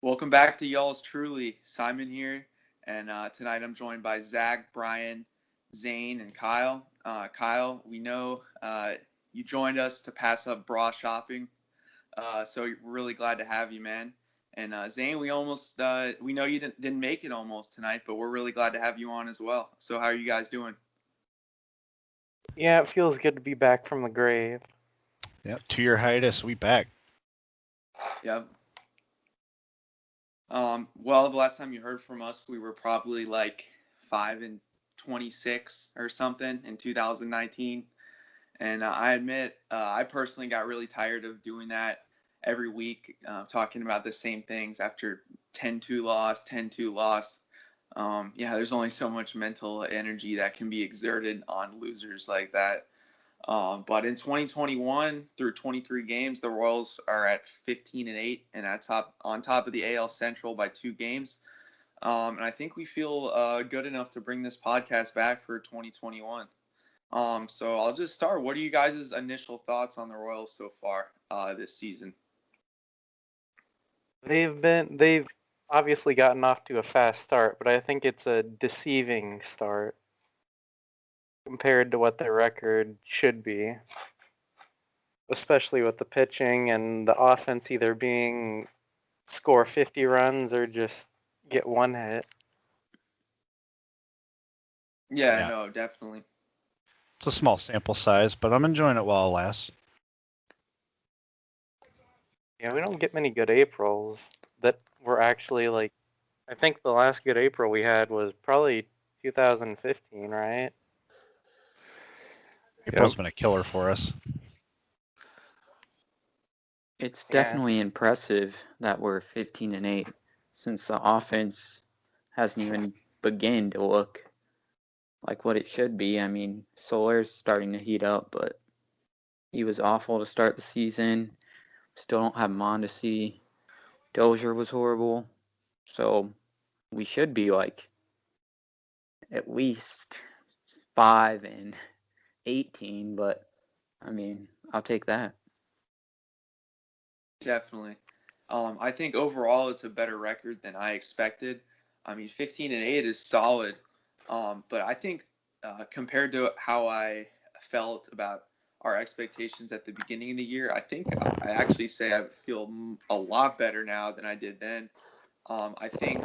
Welcome back to Yals Truly. Simon here, and tonight I'm joined by Zack, Brian, Zane, and Kyle. Kyle, we know you joined us to pass up bra shopping, so we're really glad to have you, man. And Zane, we know you didn't make it almost tonight, but we're really glad to have you on as well. So how are you guys doing? Yeah, it feels good to be back from the grave. Yep, 2-year hiatus, we back. Yep. Well, the last time you heard from us, we were probably like 5-26 or something in 2019. And I admit, I personally got really tired of doing that every week, talking about the same things after 10-2 loss, 10-2 loss. Yeah, there's only so much mental energy that can be exerted on losers like that. But in 2021, through 23 games, the Royals are at 15-8 and on top of the AL Central by 2 games. And I think we feel good enough to bring this podcast back for 2021. So I'll just start. What are you guys' initial thoughts on the Royals so far this season? They've obviously gotten off to a fast start, but I think it's a deceiving start compared to what their record should be, especially with the pitching and the offense either being score 50 runs or just get one hit. Yeah, no, definitely. It's a small sample size, but I'm enjoying it while it lasts. Yeah, we don't get many good Aprils that were actually like, I think the last good April we had was probably 2015, right? April's been a killer for us. It's definitely impressive that we're 15-8 since the offense hasn't even begun to look like what it should be. I mean, Soler's starting to heat up, but he was awful to start the season. Still don't have Mondesi. Dozier was horrible. So we should be like at least 5-18, but I mean, I'll take that. Definitely. I think overall it's a better record than I expected. I mean, 15-8 is solid. But I think compared to how I felt about our expectations at the beginning of the year, I think I actually say I feel a lot better now than I did then. I think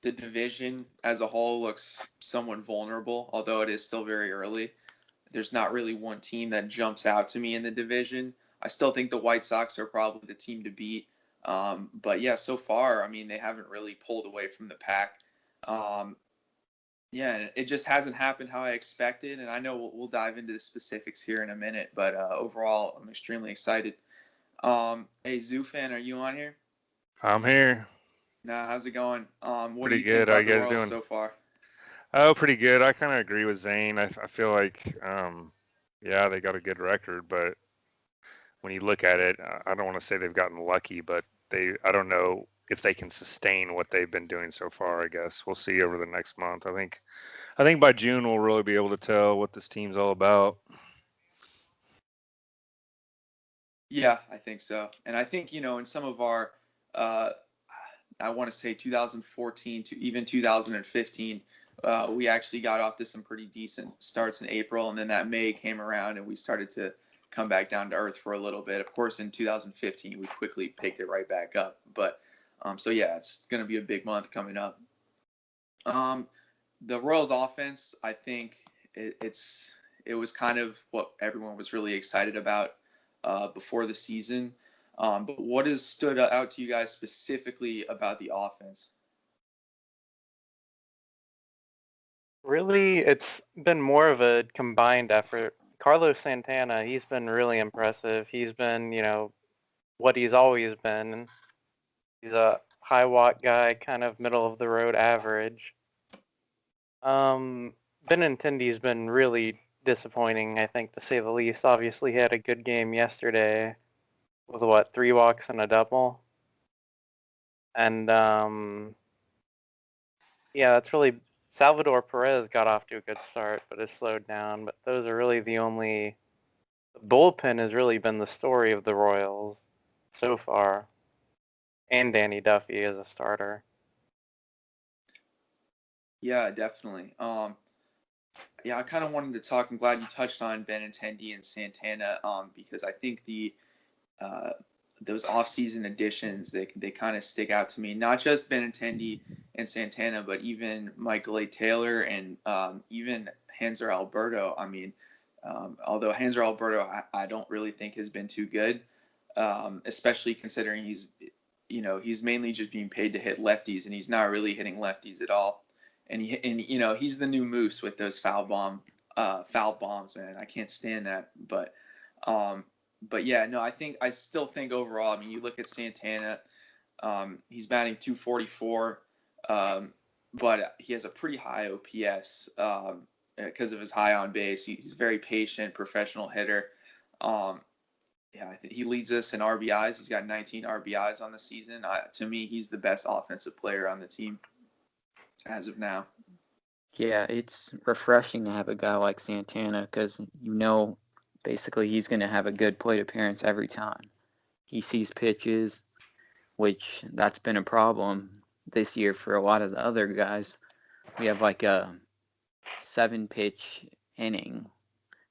the division as a whole looks somewhat vulnerable, although it is still very early. There's not really one team that jumps out to me in the division. I still think the White Sox are probably the team to beat. But yeah, so far, I mean, they haven't really pulled away from the pack. Yeah, it just hasn't happened how I expected, and I know we'll dive into the specifics here in a minute, but overall, I'm extremely excited. Hey, Zoo fan, are you on here? I'm here. Nah, how's it going? What do Pretty you think good. How about you the guys Royals doing? so far? Oh, pretty good. I kind of agree with Zane. I feel like, yeah, they got a good record, but when you look at it, I don't want to say they've gotten lucky, but I don't know if they can sustain what they've been doing so far. I guess we'll see over the next month. I think by June we'll really be able to tell what this team's all about. Yeah, I think so. And I think, in some of our, uh, I want to say 2014 to even 2015, we actually got off to some pretty decent starts in April. And then that May came around and we started to come back down to earth for a little bit. Of course, in 2015, we quickly picked it right back up. But so, yeah, it's going to be a big month coming up. The Royals offense, I think it was kind of what everyone was really excited about before the season. But what has stood out to you guys specifically about the offense? Really, it's been more of a combined effort. Carlos Santana, he's been really impressive. He's been, what he's always been. He's a high watt guy, kind of middle of the road average. Benintendi's been really disappointing, I think, to say the least. Obviously, he had a good game yesterday with 3 walks and a double. And yeah, that's really Salvador Perez got off to a good start, but has slowed down. But those are really the bullpen has really been the story of the Royals so far. and Danny Duffy as a starter. Yeah, definitely. Yeah, I kind of wanted to talk. I'm glad you touched on Benintendi and Santana, because I think uh, those off-season additions they kind of stick out to me. Not just Benintendi and Santana, but even Michael A. Taylor and even Hanser Alberto. I mean, although Hanser Alberto I don't really think has been too good, especially considering he's mainly just being paid to hit lefties, and he's not really hitting lefties at all. And he's the new Moose with those foul bombs, man. I can't stand that. Um, but yeah, no, I still think overall. I mean, you look at Santana, he's batting 244, but he has a pretty high OPS because of his high on base. He's a very patient, professional hitter. Um, yeah, I think he leads us in RBIs. He's got 19 RBIs on the season. To me, he's the best offensive player on the team as of now. Yeah, it's refreshing to have a guy like Santana because basically he's going to have a good plate appearance every time. He sees pitches, which that's been a problem this year for a lot of the other guys. We have like a 7-pitch inning.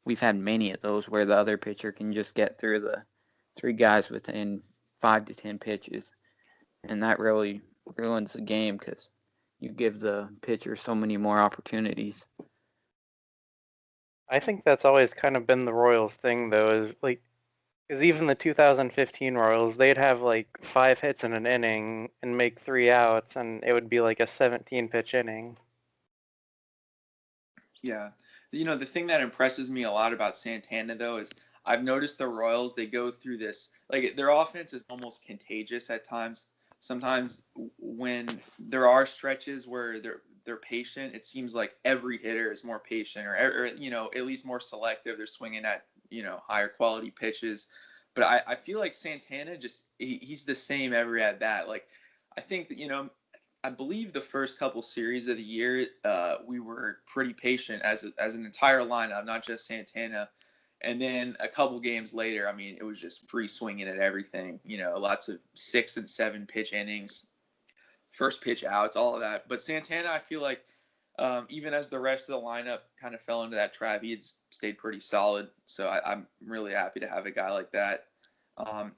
We've had many of those where the other pitcher can just get through the 3 guys within 5 to 10 pitches. And that really ruins the game because you give the pitcher so many more opportunities. I think that's always kind of been the Royals thing, though, is even the 2015 Royals, they'd have like 5 hits in an inning and make 3 outs, and it would be like a 17-pitch inning. Yeah. The thing that impresses me a lot about Santana, though, is I've noticed the Royals, they go through this, like their offense is almost contagious at times. Sometimes when there are stretches where they're patient, it seems like every hitter is more patient or at least more selective. They're swinging at, higher quality pitches. But I feel like Santana he's the same every at bat. Like, I think that, I believe the first couple series of the year, we were pretty patient as an entire lineup, not just Santana. And then a couple games later, I mean, it was just free swinging at everything. Lots of 6 and 7 pitch innings, first pitch outs, all of that. But Santana, I feel like even as the rest of the lineup kind of fell into that trap, he had stayed pretty solid. So I'm really happy to have a guy like that.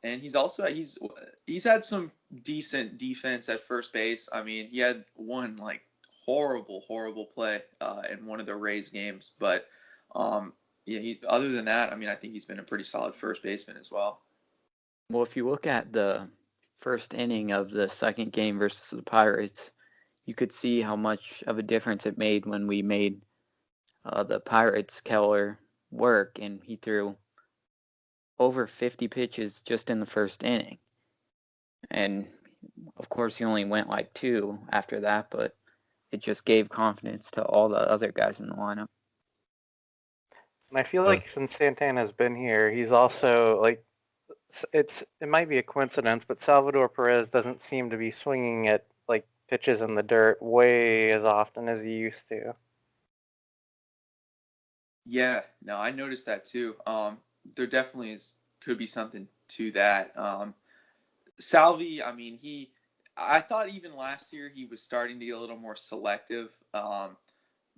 And he's had some decent defense at first base. I mean, he had one like horrible play in one of the Rays games, but yeah. Other than that, I mean, I think he's been a pretty solid first baseman as well. Well, if you look at the first inning of the second game versus the Pirates, you could see how much of a difference it made when we made the Pirates Keller work, and he threw over 50 pitches just in the first inning. And of course, he only went like 2 after that, but it just gave confidence to all the other guys in the lineup. And I feel like since Santana's been here, he's also like, it might be a coincidence, but Salvador Perez doesn't seem to be swinging at like pitches in the dirt way as often as he used to. Yeah, no, I noticed that too. There definitely could be something to that. Salvi, I mean, I thought even last year he was starting to get a little more selective.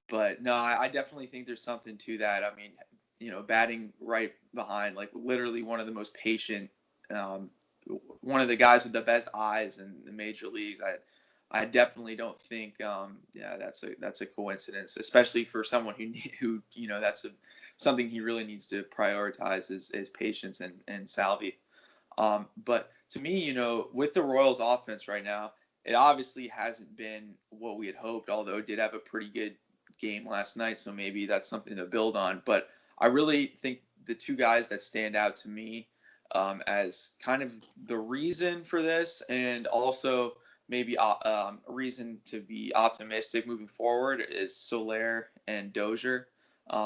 But no, I definitely think there's something to that. I mean, batting right behind, like literally one of the most patient, one of the guys with the best eyes in the major leagues. I definitely don't think, that's a coincidence, especially for someone who that's something he really needs to prioritize is patience and Salvi. But to me, with the Royals offense right now, it obviously hasn't been what we had hoped, although it did have a pretty good game last night, so maybe that's something to build on. But I really think the 2 guys that stand out to me as kind of the reason for this, and also maybe reason to be optimistic moving forward, is Soler and Dozier.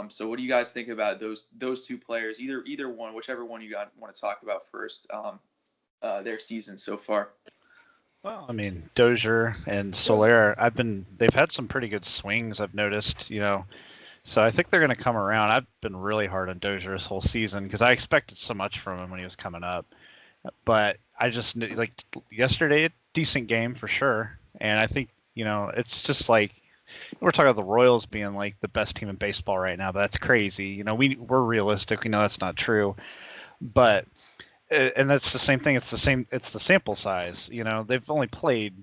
So what do you guys think about those 2 players? Either one, whichever one you want to talk about first. Their season so far. Well, I mean, Dozier and Soler, they've had some pretty good swings, I've noticed, so I think they're going to come around. I've been really hard on Dozier this whole season because I expected so much from him when he was coming up. But I just like yesterday, a decent game for sure. And I think, it's just like we're talking about the Royals being like the best team in baseball right now, but that's crazy. We're realistic. We know that's not true. But and that's the same thing. It's the sample size. They've only played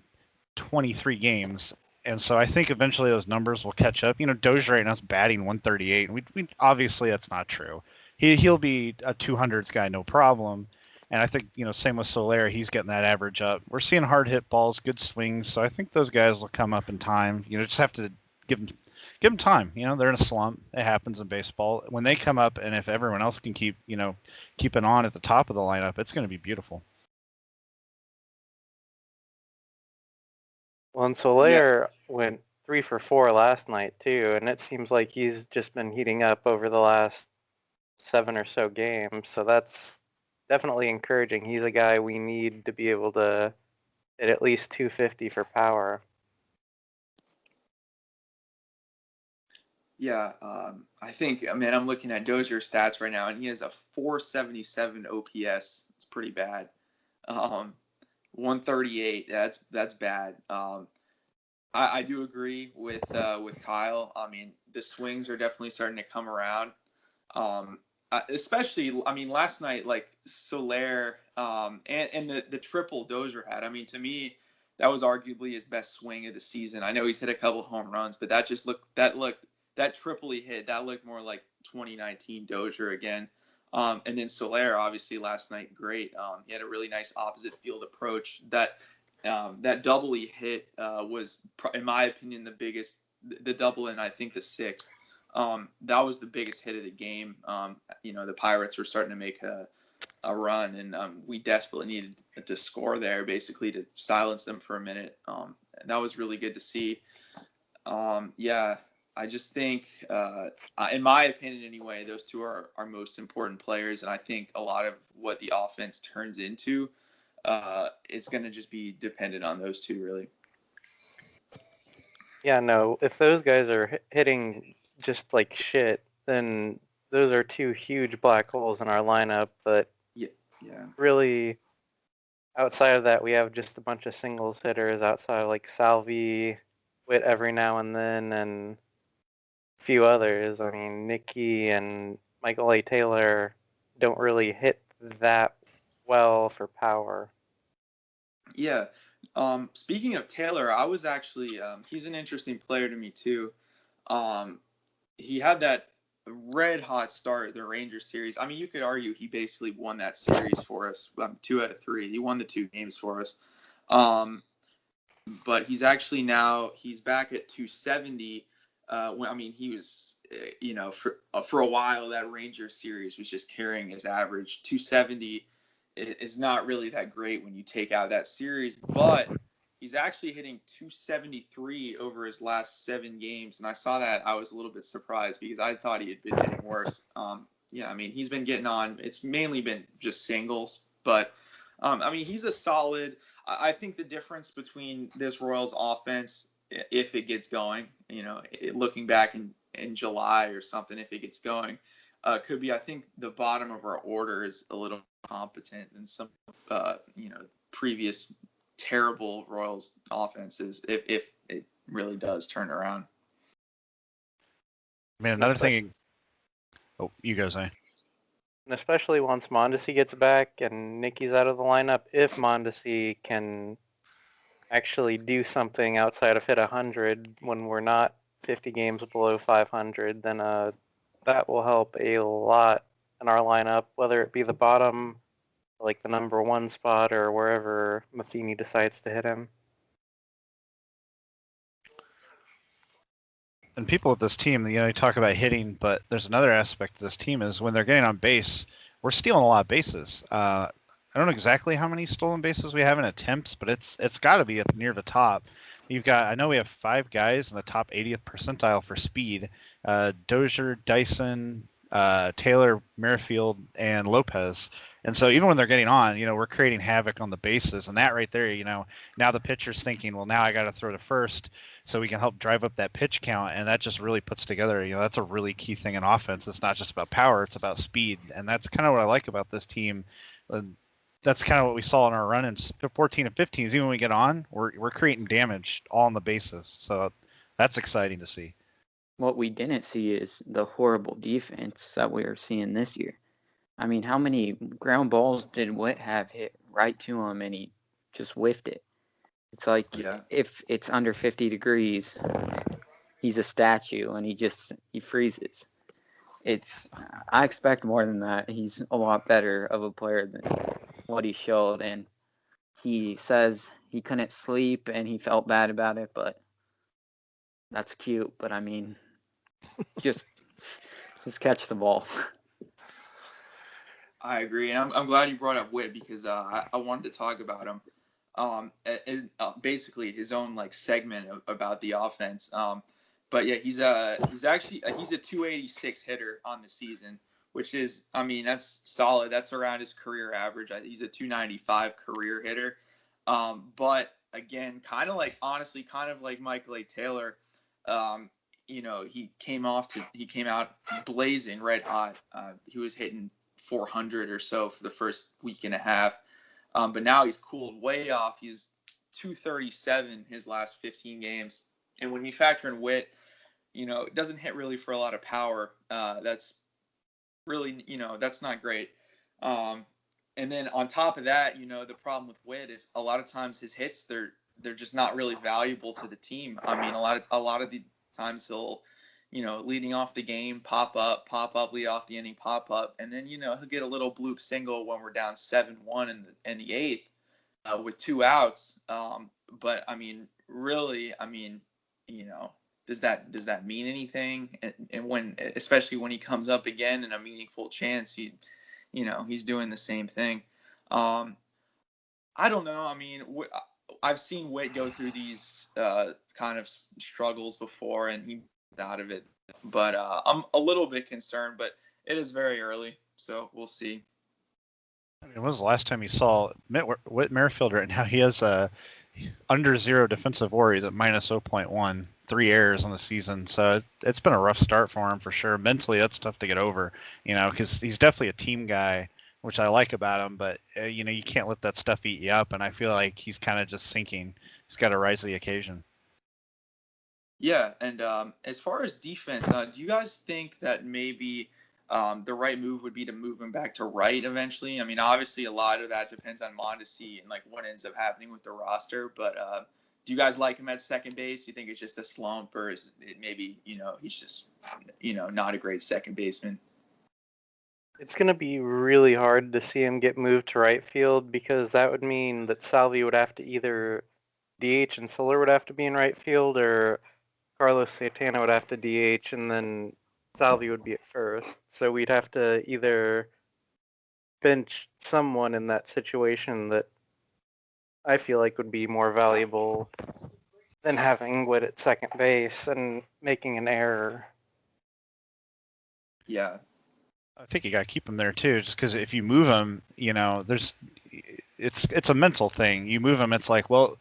23 games. And so I think eventually those numbers will catch up. Dozier right now is batting 138. And we obviously that's not true. He'll be a 200s guy, no problem. And I think, same with Soler, he's getting that average up. We're seeing hard hit balls, good swings. So I think those guys will come up in time. Just have to give them time. They're in a slump. It happens in baseball. When they come up, and if everyone else can keep it on at the top of the lineup, it's going to be beautiful. Well, and Soler went 3 for 4 last night too, and it seems like he's just been heating up over the last 7 or so games. So that's definitely encouraging. He's a guy we need to be able to hit at least 250 for power. Yeah, I think, I'm looking at Dozier's stats right now, and he has a 477 OPS. It's pretty bad. 138. That's bad. I do agree with Kyle. The swings are definitely starting to come around. Especially, last night, like Soler, and the triple Dozier had. To me, that was arguably his best swing of the season. I know he's hit a couple home runs, but that triple he hit, that looked more like 2019 Dozier again. And then Soler, obviously, last night, great. He had a really nice opposite field approach. That double he hit was, in my opinion, the double, and I think the sixth. That was the biggest hit of the game. The Pirates were starting to make a run, and we desperately needed to score there, basically, to silence them for a minute. That was really good to see. I just think, in my opinion anyway, those two are our most important players, and I think a lot of what the offense turns into is going to just be dependent on those two, really. Yeah, no, if those guys are hitting just like shit, then those are two huge black holes in our lineup. But yeah, really, outside of that, we have just a bunch of singles hitters outside of like Salvi, Witt every now and then, and a few others. Nicky and Michael A. Taylor don't really hit that well for power. Yeah. Speaking of Taylor, I was actually he's an interesting player to me too. He had that red hot start of the Rangers series. You could argue he basically won that series for us. 2 out of 3. He won the 2 games for us. But he's actually he's back at 270. He was, for a while that Rangers series was just carrying his average. 270 is not really that great when you take out that series, but he's actually hitting 273 over his last 7 games, and I saw that. I was a little bit surprised because I thought he had been hitting worse. He's been getting on. It's mainly been just singles, but he's a solid. I think the difference between this Royals offense, if it gets going, looking back in July or something, if it gets going, could be, I think the bottom of our order is a little competent than some, previous terrible Royals offenses, if it really does turn around. Another thing. Oh, you go, Zane. And especially once Mondesi gets back and Nicky's out of the lineup, if Mondesi can actually do something outside of hit 100 when we're not 50 games below 500, then that will help a lot in our lineup, whether it be the bottom, like the number 1 spot, or wherever Matheny decides to hit him. And people with this team, you talk about hitting, but there's another aspect of this team is when they're getting on base, we're stealing a lot of bases. I don't know exactly how many stolen bases we have in attempts, but it's got to be near the top. I know we have 5 guys in the top 80th percentile for speed. Dozier, Dyson, Taylor, Merrifield, and Lopez. And so even when they're getting on, we're creating havoc on the bases. And that right there, now the pitcher's thinking, well, now I got to throw to first so we can help drive up that pitch count. And that just really puts together, that's a really key thing in offense. It's not just about power, it's about speed. And that's kind of what I like about this team. that's kind of what we saw in our run-ins, 14 and 15s. Even when we get on, we're creating damage all on the bases. So that's exciting to see. What we didn't see is the horrible defense that we are seeing this year. I mean, how many ground balls did Witt have hit right to him and he just whiffed it? It's like if it's under 50 degrees, he's a statue and he freezes. I expect more than that. He's a lot better of a player than what he showed, and he says he couldn't sleep and he felt bad about it, but that's cute. But I mean, just catch the ball. I agree, and I'm glad you brought up Witt because I wanted to talk about him. Basically his own like segment about the offense. But yeah, he's a 286 hitter on the season, which is, I mean, that's solid. That's around his career average. He's a 295 career hitter. But again, kind of like Michael A. Taylor. He came out blazing red hot. He was hitting 400 or so for the first week and a half. But now he's cooled way off. He's 237 his last 15 games. And when you factor in Witt, it doesn't hit really for a lot of power. That's really, that's not great. And then on top of that, the problem with Witt is a lot of times his hits, they're just not really valuable to the team. I mean, a lot of the times he'll, leading off the game, pop up, lead off the inning, pop up, and then he'll get a little bloop single when we're down 7-1 in the eighth with 2 outs. But I mean, really, does that mean anything? And when, especially when he comes up again in a meaningful chance, he's doing the same thing. I don't know. I mean, I've seen Witt go through these kind of struggles before, and he's out of it. But I'm a little bit concerned, but it is very early, so we'll see. I mean, when was the last time you saw Whit Merrifield right now? He has under 0 defensive WAR. He's at minus 0.1, 3 errors on the season. So it's been a rough start for him for sure. Mentally, that's tough to get over, because he's definitely a team guy, which I like about him. But, you can't let that stuff eat you up. And I feel like he's kind of just sinking. He's got to rise to the occasion. Yeah, and as far as defense, do you guys think that maybe the right move would be to move him back to right eventually? I mean, obviously a lot of that depends on Mondesi and like what ends up happening with the roster. But do you guys like him at second base? Do you think it's just a slump, or is it maybe he's just not a great second baseman? It's going to be really hard to see him get moved to right field because that would mean that Salvi would have to either DH and Soler would have to be in right field, or Carlos Santana would have to DH, and then Salvi would be at first. So we'd have to either bench someone in that situation that I feel like would be more valuable than having Witt at second base and making an error. Yeah. I think you got to keep him there too, just because if you move him, it's a mental thing. You move him, it's like, well,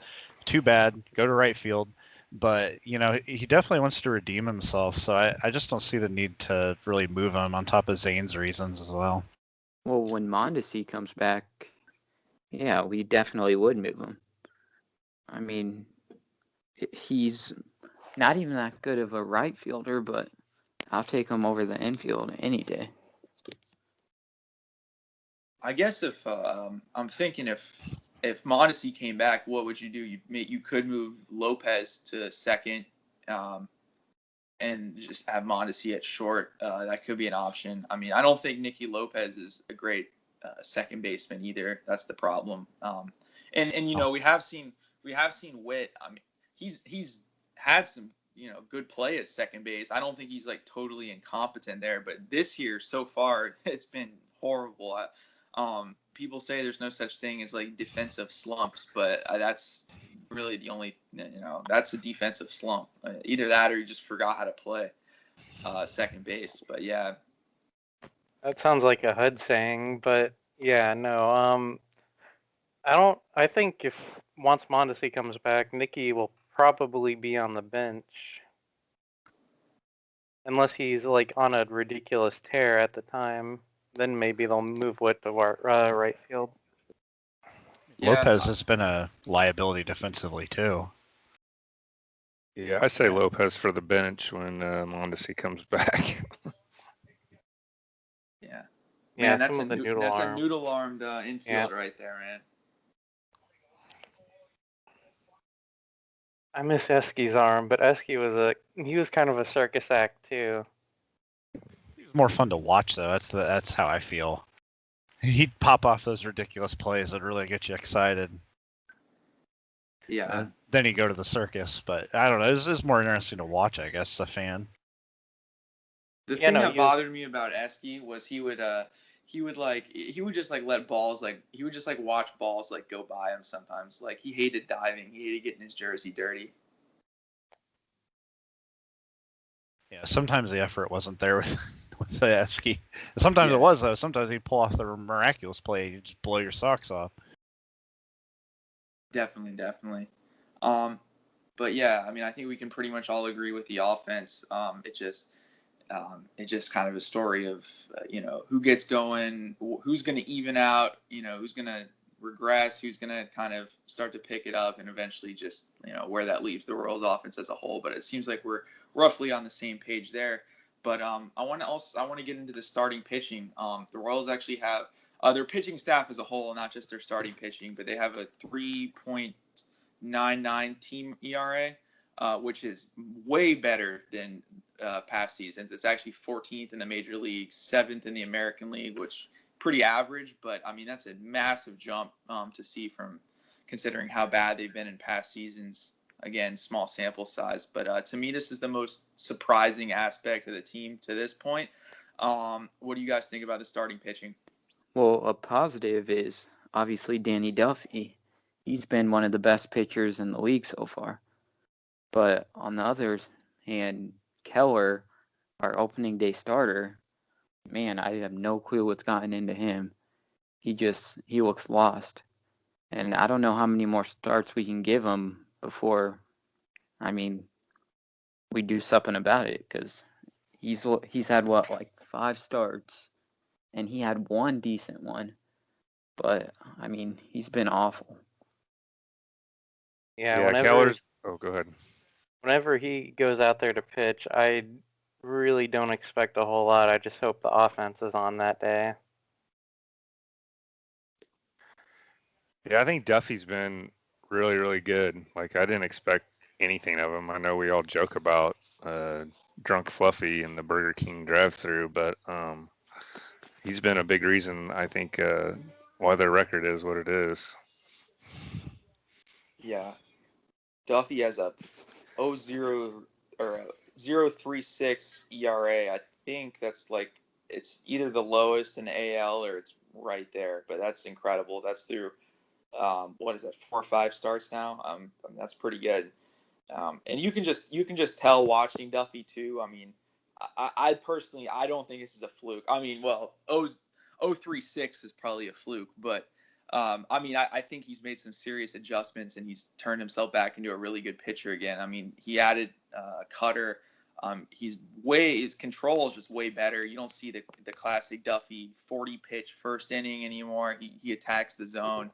too bad, go to right field. But, he definitely wants to redeem himself, so I just don't see the need to really move him on top of Zane's reasons as well. Well, when Mondesi comes back, yeah, we definitely would move him. I mean, he's not even that good of a right fielder, but I'll take him over the infield any day. I guess if I'm thinking if Mondesi came back, what would you do? You could move Lopez to second, and just have Mondesi at short. That could be an option. I mean, I don't think Nicky Lopez is a great second baseman either. That's the problem. And we have seen Witt. I mean, he's had some good play at second base. I don't think he's like totally incompetent there, but this year so far it's been horrible. People say there's no such thing as like defensive slumps, but that's really the only, that's a defensive slump. Either that or you just forgot how to play second base. But yeah. That sounds like a HUD saying, but yeah, no. I think once Mondesi comes back, Nicky will probably be on the bench. Unless he's like on a ridiculous tear at the time, then maybe they'll move Witt to right field. Yeah. Lopez has been a liability defensively too. Yeah, I say Lopez for the bench when Mondesi comes back. Yeah. Yeah, Man, that's some of the noodle that's arm. a noodle-armed infield Yeah. right there, man. I miss Esky's arm, but Esky was kind of a circus act too. He was more fun to watch though. That's how I feel. He'd pop off those ridiculous plays that really get you excited. Yeah. And then he'd go to the circus, but I don't know. It's more interesting to watch, I guess, as a fan. The Yeah, thing no, that he was- bothered me about Esky was he would just like let balls like he would just like watch balls like go by him sometimes. Like he hated diving. He hated getting his jersey dirty. Yeah, sometimes the effort wasn't there with the Esky. Sometimes Yeah. it was though. Sometimes he'd pull off the miraculous play. You just blow your socks off. Definitely. But yeah, I mean, I think we can pretty much all agree with the offense. It's just kind of a story of who gets going, who's going to even out, who's going to regress, who's going to kind of start to pick it up, and eventually just where that leaves the Royals offense as a whole. But it seems like we're roughly on the same page there. But I want to get into the starting pitching. The Royals actually have their pitching staff as a whole, not just their starting pitching, but they have a 3.99 team ERA, which is way better than past seasons. It's actually 14th in the major league, 7th in the American League, which pretty average. But I mean, that's a massive jump to see from considering how bad they've been in past seasons. Again, small sample size, but to me, this is the most surprising aspect of the team to this point. What do you guys think about the starting pitching? Well, a positive is obviously Danny Duffy. He's been one of the best pitchers in the league so far. But on the other hand, Keller, our opening day starter, man, I have no clue what's gotten into him. He looks lost. And I don't know how many more starts we can give him before, we do something about it, because he's had like 5 starts, and he had one decent one. But he's been awful. Yeah, Keller's. Oh, go ahead. Whenever he goes out there to pitch, I really don't expect a whole lot. I just hope the offense is on that day. Yeah, I think Duffy's been really, really good. Like, I didn't expect anything of him. I know we all joke about Drunk Fluffy in the Burger King drive-thru, but he's been a big reason, I think, why their record is what it is. Yeah, Duffy has a 0.0 or a 0.36 ERA. I think that's like it's either the lowest in the AL or it's right there. But that's incredible. That's through what is that, 4 or 5 starts now? That's pretty good. And you can just tell watching Duffy too. I mean, I personally I don't think this is a fluke. I mean, well, 0.36 is probably a fluke, but I mean, I think he's made some serious adjustments and he's turned himself back into a really good pitcher again. I mean, he added cutter. His control is just way better. You don't see the classic Duffy 40 pitch first inning anymore. He attacks the zone.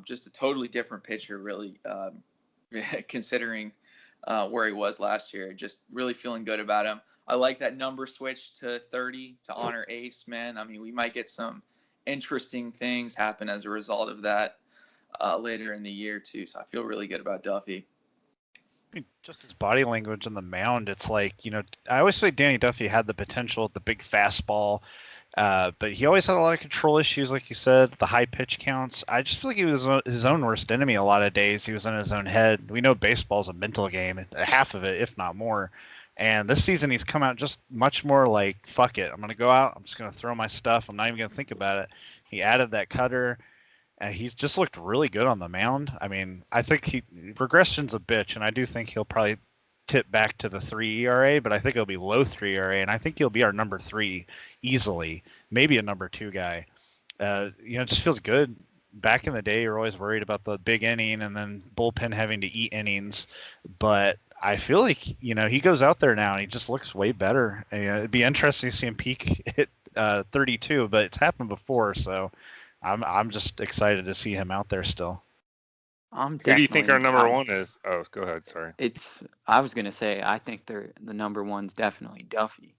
Just a totally different pitcher, really, considering where he was last year. Just really feeling good about him. I like that number switch to 30 to honor Ace, man. I mean, we might get some interesting things happen as a result of that later in the year too. So I feel really good about Duffy. I mean, just his body language on the mound, it's like, I always say Danny Duffy had the potential at the big fastball, but he always had a lot of control issues, like you said, the high pitch counts. I just feel like he was his own worst enemy a lot of days. He was in his own head. We know baseball's a mental game, half of it, if not more. And this season, he's come out just much more like, fuck it. I'm going to go out. I'm just going to throw my stuff. I'm not even going to think about it. He added that cutter. And he's just looked really good on the mound. I mean, I think regression's a bitch, and I do think he'll probably tip back to the 3 ERA, but I think it'll be low 3 ERA, and I think he'll be our number 3 easily, maybe a number 2 guy. It just feels good. Back in the day, you're always worried about the big inning and then bullpen having to eat innings, but I feel like, he goes out there now and he just looks way better. It'd be interesting to see him peak hit 32, but it's happened before, so I'm just excited to see him out there still. I'm Who do you think our definitely. number one is? Oh, go ahead. Sorry. I was gonna say I think the number one's definitely Duffy.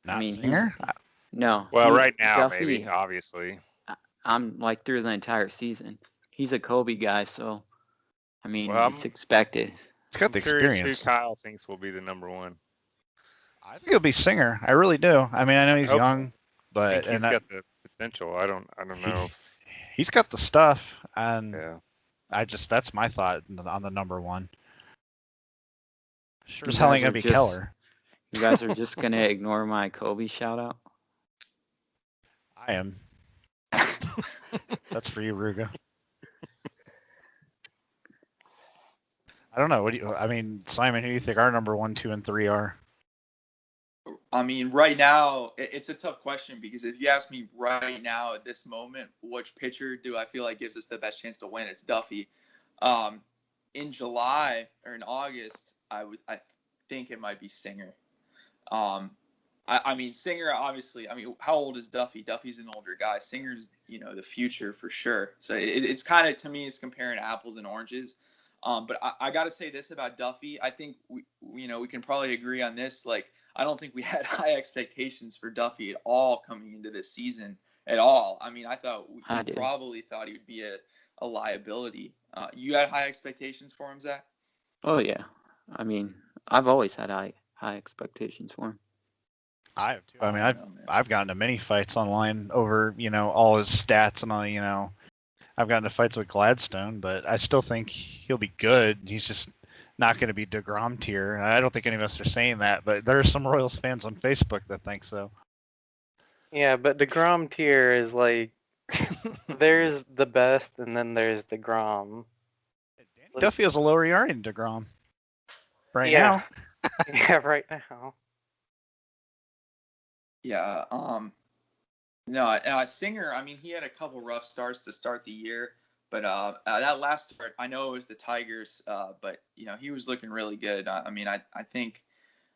Not he's Singer. no. Well, right now, maybe, Duffy. obviously. I'm like through the entire season. He's a Kobe guy, so I mean Well, it's expected. He's got I'm the curious who experience. Kyle thinks will be the number one. I think it'll be Singer. I really do. I mean, I know he's hope so. young, I but think he's got the potential. I don't know. he's got the stuff, and Yeah. that's my thought on the number one. Sure as You hell guys ain't gonna are be just- Keller. You guys are just gonna ignore my Kobe shout out. I am. That's for you, Ruga. I don't know. Simon, who do you think our number 1, 2, and 3 are? I mean, right now, it's a tough question because if you ask me right now at this moment, which pitcher do I feel like gives us the best chance to win? It's Duffy. In July or in August, I think it might be Singer. I mean, Singer, obviously, I mean, how old is Duffy? Duffy's an older guy. Singer's, the future for sure. So it's kind of, to me, it's comparing apples and oranges. But I got to say this about Duffy. I think we can probably agree on this. Like, I don't think we had high expectations for Duffy at all coming into this season at all. I mean, I thought we probably thought he would be a liability. You had high expectations for him, Zach? Oh yeah. I mean, I've always had high expectations for him. I have too. I mean, I've gotten to many fights online over all his stats and all. I've gotten to fights with Gladstone, but I still think he'll be good. He's just not going to be DeGrom tier. I don't think any of us are saying that, but there are some Royals fans on Facebook that think so. Yeah, but DeGrom tier is like there's the best, and then there's DeGrom. Duffy has a lower ERA than DeGrom right Yeah. now. Yeah, right now. Yeah. No, Singer, I mean, he had a couple rough starts to start the year, but that last start, I know it was the Tigers, but he was looking really good. I mean, I think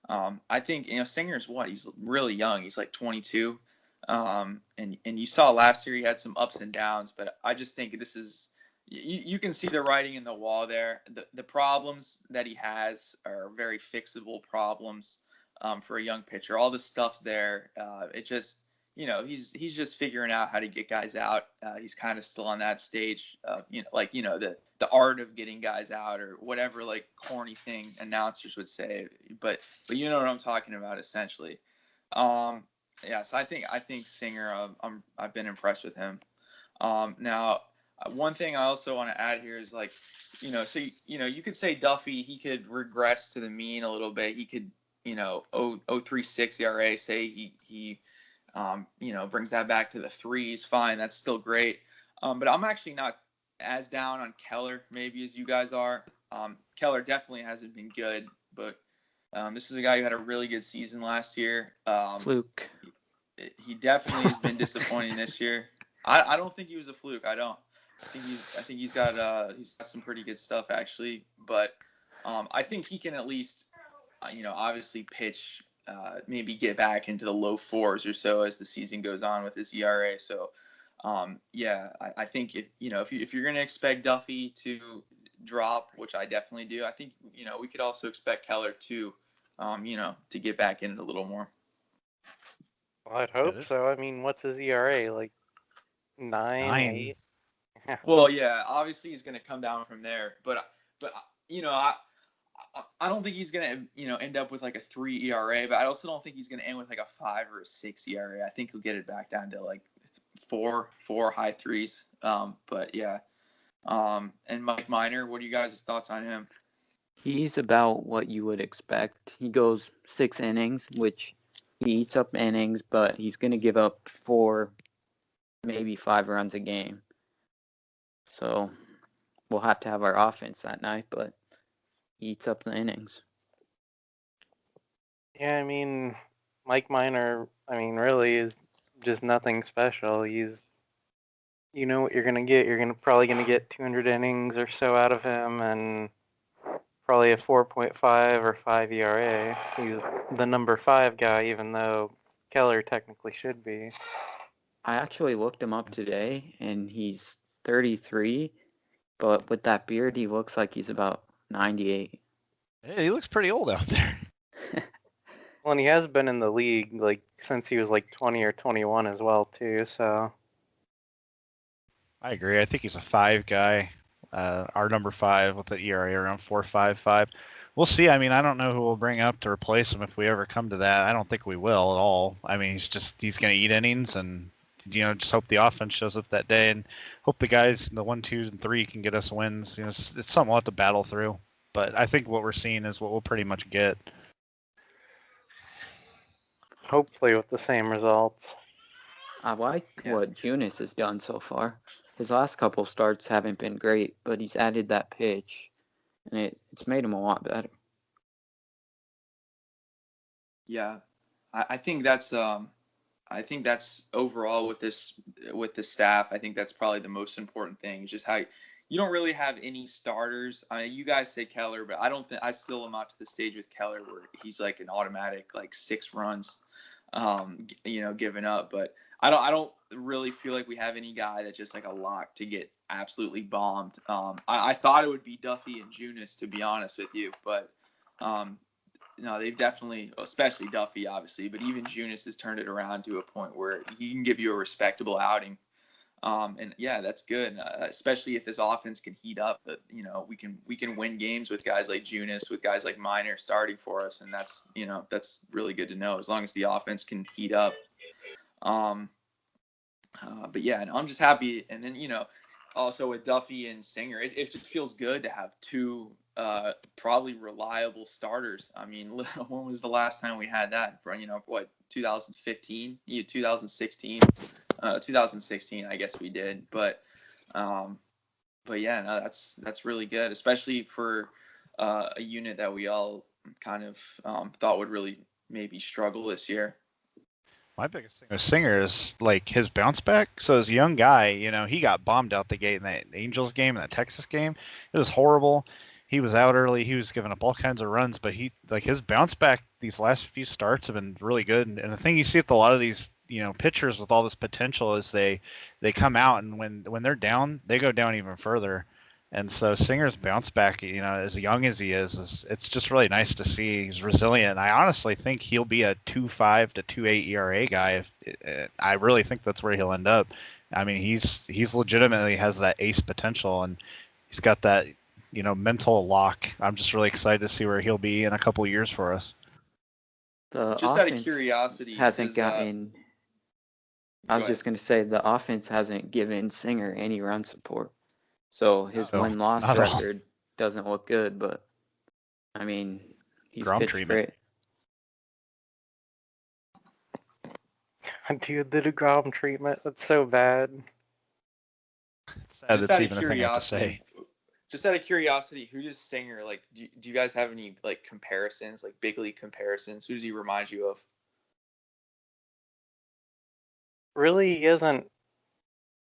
Singer's he's really young. He's like 22, and you saw last year he had some ups and downs, but I just think this is you can see the writing in the wall there. The problems that he has are very fixable problems for a young pitcher. All the stuff's there. It just he's just figuring out how to get guys out. He's kind of still on that stage, the art of getting guys out or whatever, like corny thing announcers would say. But you know what I'm talking about, essentially. So I think Singer, I've been impressed with him. Now, one thing I also want to add here is you could say Duffy, he could regress to the mean a little bit. He could 0.36 ERA, say he brings that back to the threes, fine, that's still great. But I'm actually not as down on Keller maybe as you guys are. Keller definitely hasn't been good, but this is a guy who had a really good season last year. Fluke. He definitely has been disappointing this year. I don't think he was a fluke. I don't. I think he's got some pretty good stuff actually, but I think he can at least obviously pitch. Maybe get back into the low fours or so as the season goes on with his ERA. So, I think if you're going to expect Duffy to drop, which I definitely do, I think we could also expect Keller to get back in it a little more. Well, I'd hope so. I mean, what's his ERA? Like 9, 8? Well, yeah, obviously he's going to come down from there, but I don't think he's gonna end up with like a 3 ERA, but I also don't think he's gonna end with like a 5 or a 6 ERA. I think he'll get it back down to like 4 high 3s. But yeah. And Mike Minor, what are you guys' thoughts on him? He's about what you would expect. He goes 6 innings, which he eats up innings, but he's gonna give up 4, maybe 5 runs a game. So we'll have to have our offense that night, but he eats up the innings. Yeah, I mean, Mike Minor, really is just nothing special. He's, you know what you're going to get. You're probably going to get 200 innings or so out of him and probably a 4.5 or 5 ERA. He's the number 5 guy, even though Keller technically should be. I actually looked him up today, and he's 33, but with that beard, he looks like he's about 98. Hey, he looks pretty old out there. Well, and he has been in the league like since he was like 20 or 21 as well too. So I agree. I think he's a 5 guy. Our number 5 with the ERA around 4.55. We'll see. I mean, I don't know who we'll bring up to replace him if we ever come to that. I don't think we will at all. I mean, he's going to eat innings, and just hope the offense shows up that day, and hope the guys, the 1, 2, and 3, can get us wins. It's something we'll have to battle through. But I think what we're seeing is what we'll pretty much get. hopefully with the same results. I like what Junis has done so far. His last couple of starts haven't been great, but he's added that pitch, and it's made him a lot better. Yeah, I think that's overall with the staff. I think that's probably the most important thing. Is just how you don't really have any starters. I mean, you guys say Keller, but I don't think I still am not to the stage with Keller where he's like an automatic like 6 runs, given up. But I don't really feel like we have any guy that's just like a lock to get absolutely bombed. I thought it would be Duffy and Junis, to be honest with you, but no, they've definitely, especially Duffy, obviously, but even Junis has turned it around to a point where he can give you a respectable outing. And yeah, that's good, especially if this offense can heat up. That we can win games with guys like Junis, with guys like Minor starting for us, and that's really good to know as long as the offense can heat up. But yeah, and I'm just happy. And then also with Duffy and Singer, it just feels good to have 2 probably reliable starters. I mean, when was the last time we had that? 2015, 2016, 2016. I guess we did, but yeah, no, that's really good, especially for a unit that we all kind of thought would really maybe struggle this year. My biggest thing with Singer is like his bounce back. So as a young guy, he got bombed out the gate in that Angels game and that Texas game. It was horrible. He was out early. He was giving up all kinds of runs, but his bounce back these last few starts have been really good. And the thing you see with a lot of these, pitchers with all this potential is they come out, and when they're down, they go down even further. And so Singer's bounce back, as young as he is it's just really nice to see. He's resilient. I honestly think he'll be a 2.5 to 2.8 ERA guy. I really think that's where he'll end up. I mean, he's legitimately has that ace potential, and he's got that, mental lock. I'm just really excited to see where he'll be in a couple of years for us. The Just out of offense curiosity, hasn't gotten. I was just going to say the offense hasn't given Singer any run support. So his win-loss record doesn't look good, but I mean, he's pitched great. Dude, the DeGrom treatment, that's so bad. It's sad that's even a thing I have to say. Just out of curiosity, who does Singer, like, do you guys have any, like, comparisons, like, big league comparisons? Who does he remind you of? Really, he hasn't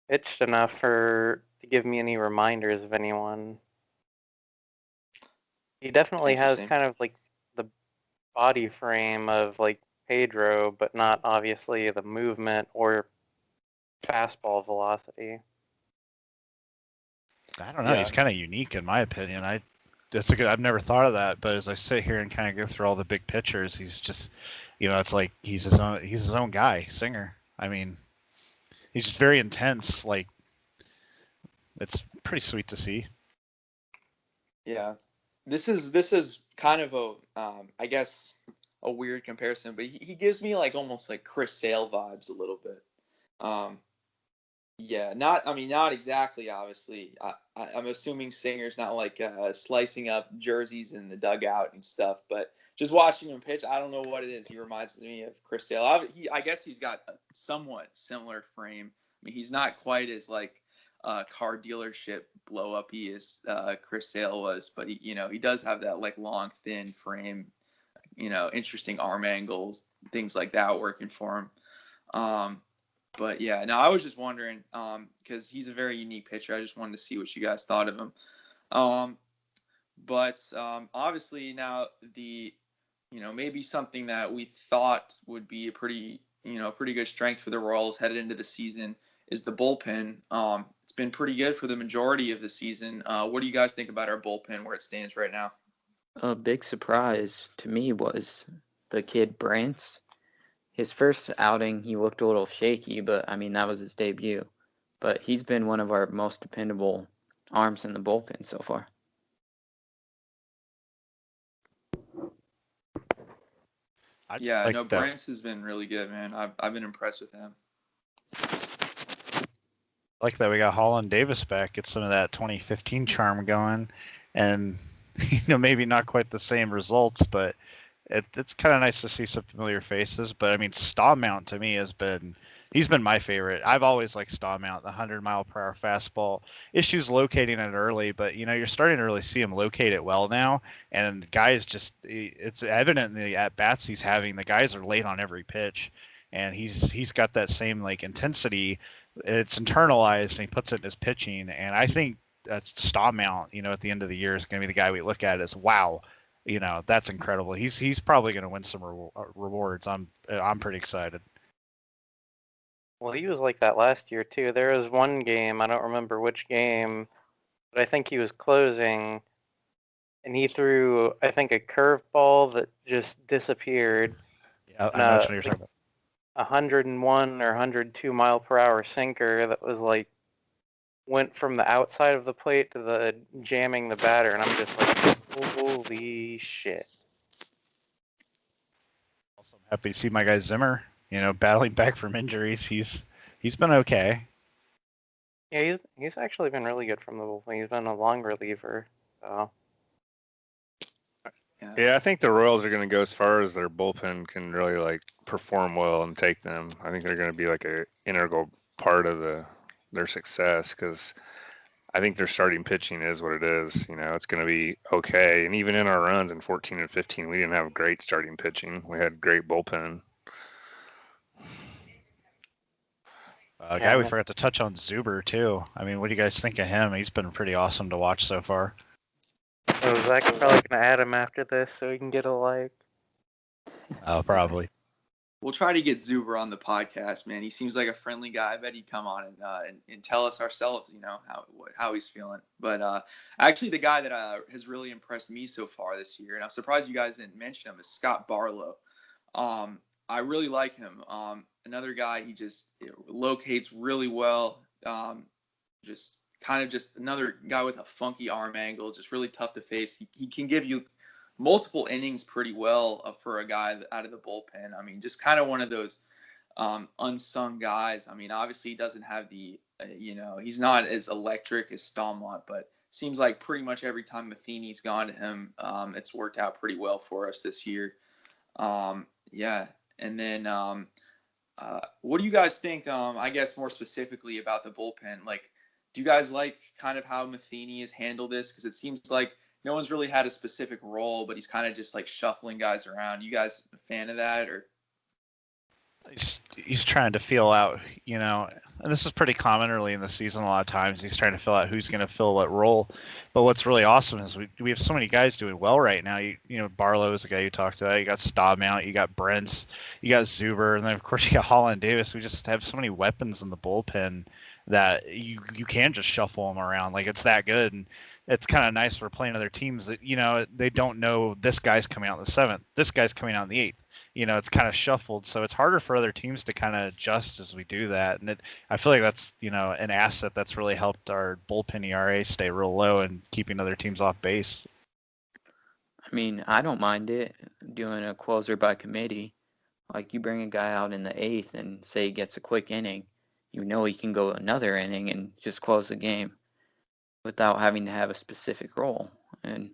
pitched enough to give me any reminders of anyone. He definitely has kind of like the body frame of like Pedro, but not obviously the movement or fastball velocity. I don't know. Yeah. He's kind of unique in my opinion. I've never thought of that, but as I sit here and kind of go through all the big pitchers, he's just, it's like he's his own guy, Singer. I mean, he's just very intense. Like, it's pretty sweet to see. Yeah, this is kind of I guess a weird comparison, but he gives me like almost like Chris Sale vibes a little bit. Yeah, not exactly. Obviously, I'm assuming Singer's not like slicing up jerseys in the dugout and stuff, but just watching him pitch, I don't know what it is. He reminds me of Chris Sale. I guess he's got a somewhat similar frame. I mean, he's not quite as like car dealership blow up he is Chris Sale was, but he does have that like long, thin frame. Interesting arm angles, things like that working for him. But yeah, no, I was just wondering because he's a very unique pitcher. I just wanted to see what you guys thought of him. But obviously now maybe something that we thought would be a pretty pretty good strength for the Royals headed into the season is the bullpen. It's been pretty good for the majority of the season. What do you guys think about our bullpen where it stands right now? A big surprise to me was the kid Brantz. His first outing, he looked a little shaky, but I mean, that was his debut. But he's been one of our most dependable arms in the bullpen so far. Brantz has been really good, man. I've been impressed with him. I like that we got Holland Davis back. Get some of that 2015 charm going, and maybe not quite the same results, but it's kind of nice to see some familiar faces. But I mean, Stawmount to me he's been my favorite. I've always liked Stawmount, the 100-mile-per-hour fastball. Issues locating it early, but you're starting to really see him locate it well now. And the guys it's evident in the at bats he's having. The guys are late on every pitch, and he's got that same like intensity. It's internalized, and he puts it in his pitching. And I think that's Stawmount. At the end of the year is going to be the guy we look at as wow. That's incredible. He's probably going to win some rewards. I'm pretty excited. Well, he was like that last year too. There was one game, I don't remember which game, but I think he was closing, and he threw, I think, a curveball that just disappeared. Yeah, I know what you're talking about. 101 or 102 mile per hour sinker that was like went from the outside of the plate to the jamming the batter, and I'm just like, holy shit. Also, I'm happy to see my guy Zimmer, battling back from injuries. He's been okay. Yeah, he's actually been really good from the bullpen. He's been a long reliever. So. Yeah, I think the Royals are going to go as far as their bullpen can really perform well and take them. I think they're going to be like an integral part of their success because I think their starting pitching is what it is. It's going to be okay. And even in our runs in 14 and 15, we didn't have great starting pitching. We had great bullpen. Guy we forgot to touch on, Zuber too. I mean, what do you guys think of him? He's been pretty awesome to watch so far. So Zack's probably gonna add him after this so he can get a like. Oh, probably. We'll try to get Zuber on the podcast, man. He seems like a friendly guy. I bet he'd come on and tell us ourselves, how he's feeling. But actually, the guy that has really impressed me so far this year, and I'm surprised you guys didn't mention him, is Scott Barlow. I really like him. Another guy, he just locates really well. Just another guy with a funky arm angle, just really tough to face. He can give you multiple innings pretty well for a guy out of the bullpen. I mean, just kind of one of those unsung guys. I mean, obviously he doesn't have he's not as electric as Stawmount, but seems like pretty much every time Matheny's gone to him, it's worked out pretty well for us this year. Yeah. And then what do you guys think, I guess more specifically about the bullpen? Like, do you guys like kind of how Matheny has handled this? Because it seems like no one's really had a specific role, but he's kind of just like shuffling guys around. You guys a fan of that, or? He's trying to feel out, and this is pretty common early in the season. A lot of times he's trying to fill out who's going to fill what role. But what's really awesome is we have so many guys doing well right now. Barlow is a guy you talked about. You got Stawmount, you got Brentz, you got Zuber, and then of course you got Holland Davis. We just have so many weapons in the bullpen that you can just shuffle them around. Like, it's that good. And it's kind of nice for playing other teams that, they don't know this guy's coming out in the 7th, this guy's coming out in the 8th. It's kind of shuffled, so it's harder for other teams to kind of adjust as we do that. And I feel like that's, an asset that's really helped our bullpen ERA stay real low and keeping other teams off base. I mean, I don't mind it doing a closer by committee. Like, you bring a guy out in the 8th and say he gets a quick inning, he can go another inning and just close the game without having to have a specific role. And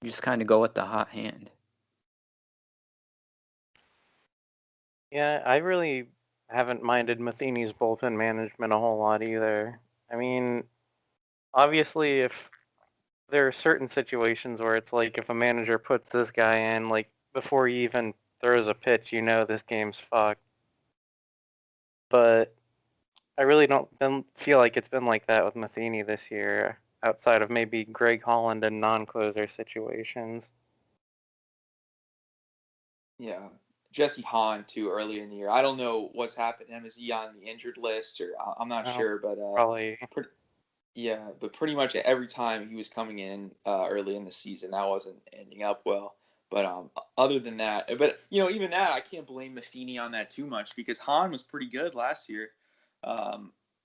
you just kind of go with the hot hand. Yeah, I really haven't minded Matheny's bullpen management a whole lot either. I mean, obviously, if there are certain situations where it's like if a manager puts this guy in, like before he even throws a pitch, this game's fucked. But I really don't feel like it's been like that with Matheny this year, outside of maybe Greg Holland and non-closer situations. Yeah. Jesse Hahn too earlier in the year. I don't know what's happened to him. Is he on the injured list, or I'm not sure, but Probably. yeah, but pretty much every time he was coming in early in the season, that wasn't ending up well. But other than that, but even that, I can't blame Matheny on that too much because Hahn was pretty good last year.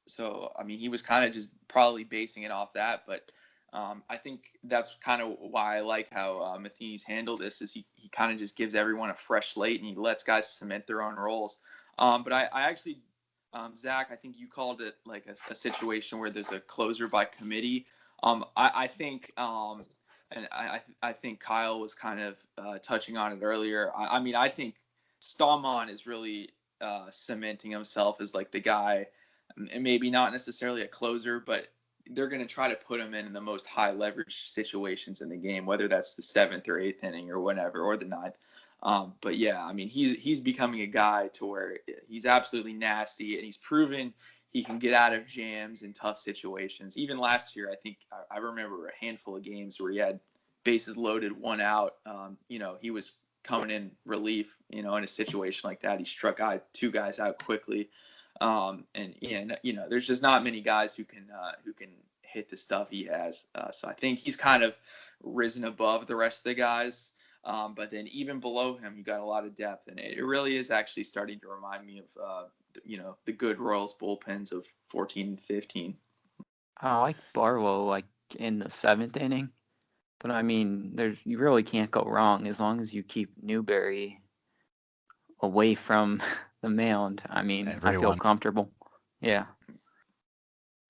So I mean, he was kind of just probably basing it off that. But I think that's kind of why I like how Matheny's handled this. Is he kind of just gives everyone a fresh slate and he lets guys cement their own roles. But I actually Zach, I think you called it like a situation where there's a closer by committee. I think, and I think Kyle was kind of touching on it earlier. I mean, I think Stallman is really cementing himself as like the guy, and maybe not necessarily a closer, but they're going to try to put him in the most high leverage situations in the game, whether that's the 7th or 8th inning or whatever, or the 9th. But yeah, I mean, he's becoming a guy to where he's absolutely nasty, and he's proven he can get out of jams in tough situations. Even last year, I think I remember a handful of games where he had bases loaded, 1 out. He was coming in relief. In a situation like that, he struck out 2 guys out quickly. There's just not many guys who can hit the stuff he has. So I think he's kind of risen above the rest of the guys. But then even below him, you got a lot of depth, and it really is actually starting to remind me of, the good Royals bullpens of 14 and 15. I like Barlow, like in the 7th inning, but I mean, you really can't go wrong as long as you keep Newberry away from the mound. I mean, I feel Everyone. comfortable. Yeah,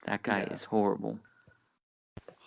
that guy Yeah. is horrible.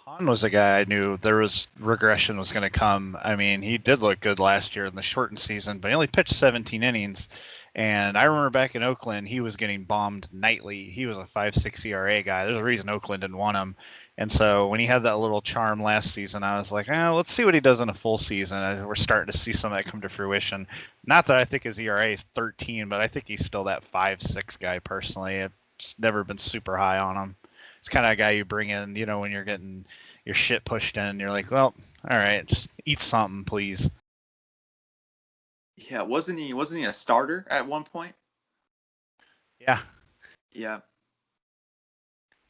Hahn was a guy I knew there was regression was going to come. I mean, he did look good last year in the shortened season, but he only pitched 17 innings. And I remember back in Oakland, he was getting bombed nightly. He was a 5.6 ERA guy. There's a reason Oakland didn't want him. And so when he had that little charm last season, I was like, let's see what he does in a full season. We're starting to see some of that come to fruition. Not that I think his ERA is 13, but I think he's still that 5.6 guy personally. I've just never been super high on him. It's kind of a guy you bring in, when you're getting your shit pushed in. You're like, well, all right, just eat something, please. Yeah, wasn't he a starter at one point? Yeah. Yeah.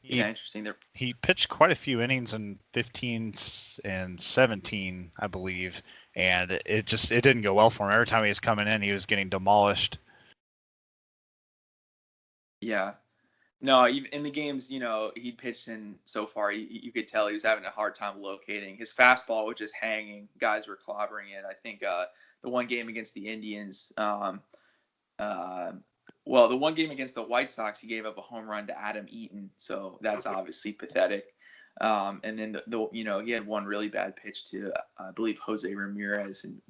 He, Yeah, interesting. He pitched quite a few innings in 15 and 17, I believe, and it didn't go well for him. Every time he was coming in, he was getting demolished. Yeah. No, even in the games, he'd pitched in so far, you could tell he was having a hard time locating. His fastball was just hanging. Guys were clobbering it. I think the one game against the Indians, the one game against the White Sox, he gave up a home run to Adam Eaton. So that's obviously pathetic. And then he had one really bad pitch to, I believe, Jose Ramirez, and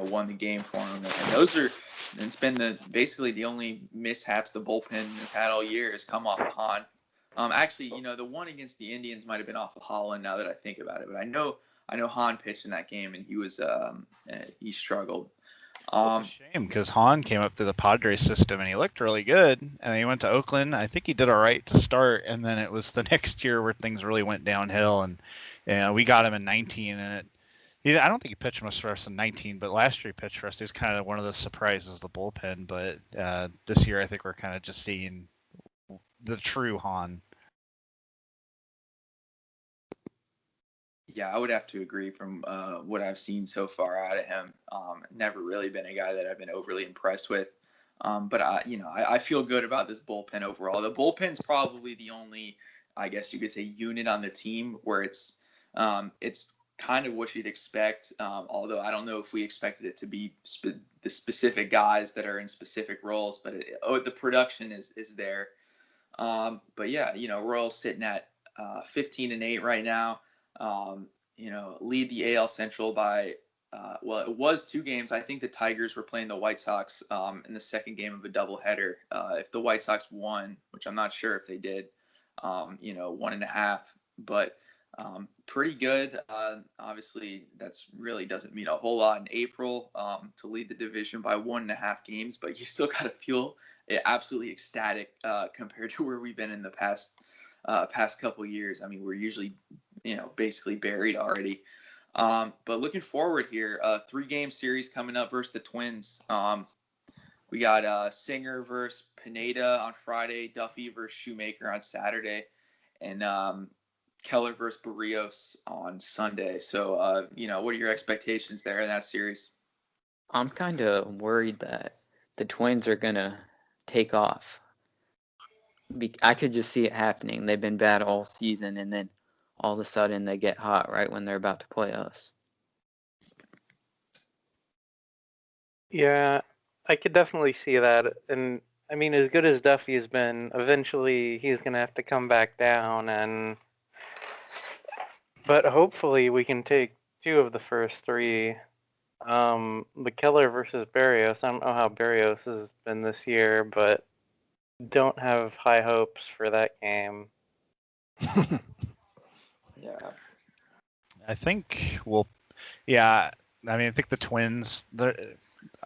won the game for him. And it's been basically the only mishaps the bullpen has had all year has come off of Hahn. Actually, the one against the Indians might have been off of Holland. Now that I think about it, but I know Hahn pitched in that game, and he struggled. It's a shame because Hahn came up through the Padres system and he looked really good. And then he went to Oakland. I think he did all right to start, and then it was the next year where things really went downhill. And we got him in 19, and I don't think he pitched much for us in 19, but last year he pitched for us. He was kind of one of the surprises of the bullpen. But this year I think we're kind of just seeing the true Hahn. Yeah, I would have to agree from what I've seen so far out of him. Never really been a guy that I've been overly impressed with. But I feel good about this bullpen overall. The bullpen's probably the only, I guess you could say, unit on the team where it's kind of what you'd expect. Although I don't know if we expected it to be the specific guys that are in specific roles, but the production is there. But yeah, Royals sitting at 15 and 8 right now. Lead the AL Central by, it was 2 games. I think the Tigers were playing the White Sox in the second game of a doubleheader. If the White Sox won, which I'm not sure if they did, 1.5, but pretty good. Obviously, that's really doesn't mean a whole lot in April to lead the division by 1.5 games, but you still got to feel absolutely ecstatic compared to where we've been in the past couple years. I mean, we're usually basically buried already. But looking forward here, 3-game series coming up versus the Twins. We got Singer versus Pineda on Friday, Duffy versus Shoemaker on Saturday, and Keller versus Barrios on Sunday. So, what are your expectations there in that series? I'm kind of worried that the Twins are going to take off. I could just see it happening. They've been bad all season, and then all of a sudden they get hot right when they're about to play us. Yeah, I could definitely see that. And I mean, as good as Duffy has been, eventually he's going to have to come back down. But hopefully we can take 2 of the first 3. The Keller versus Barrios. I don't know how Barrios has been this year, but don't have high hopes for that game. Yeah. I think I think the Twins,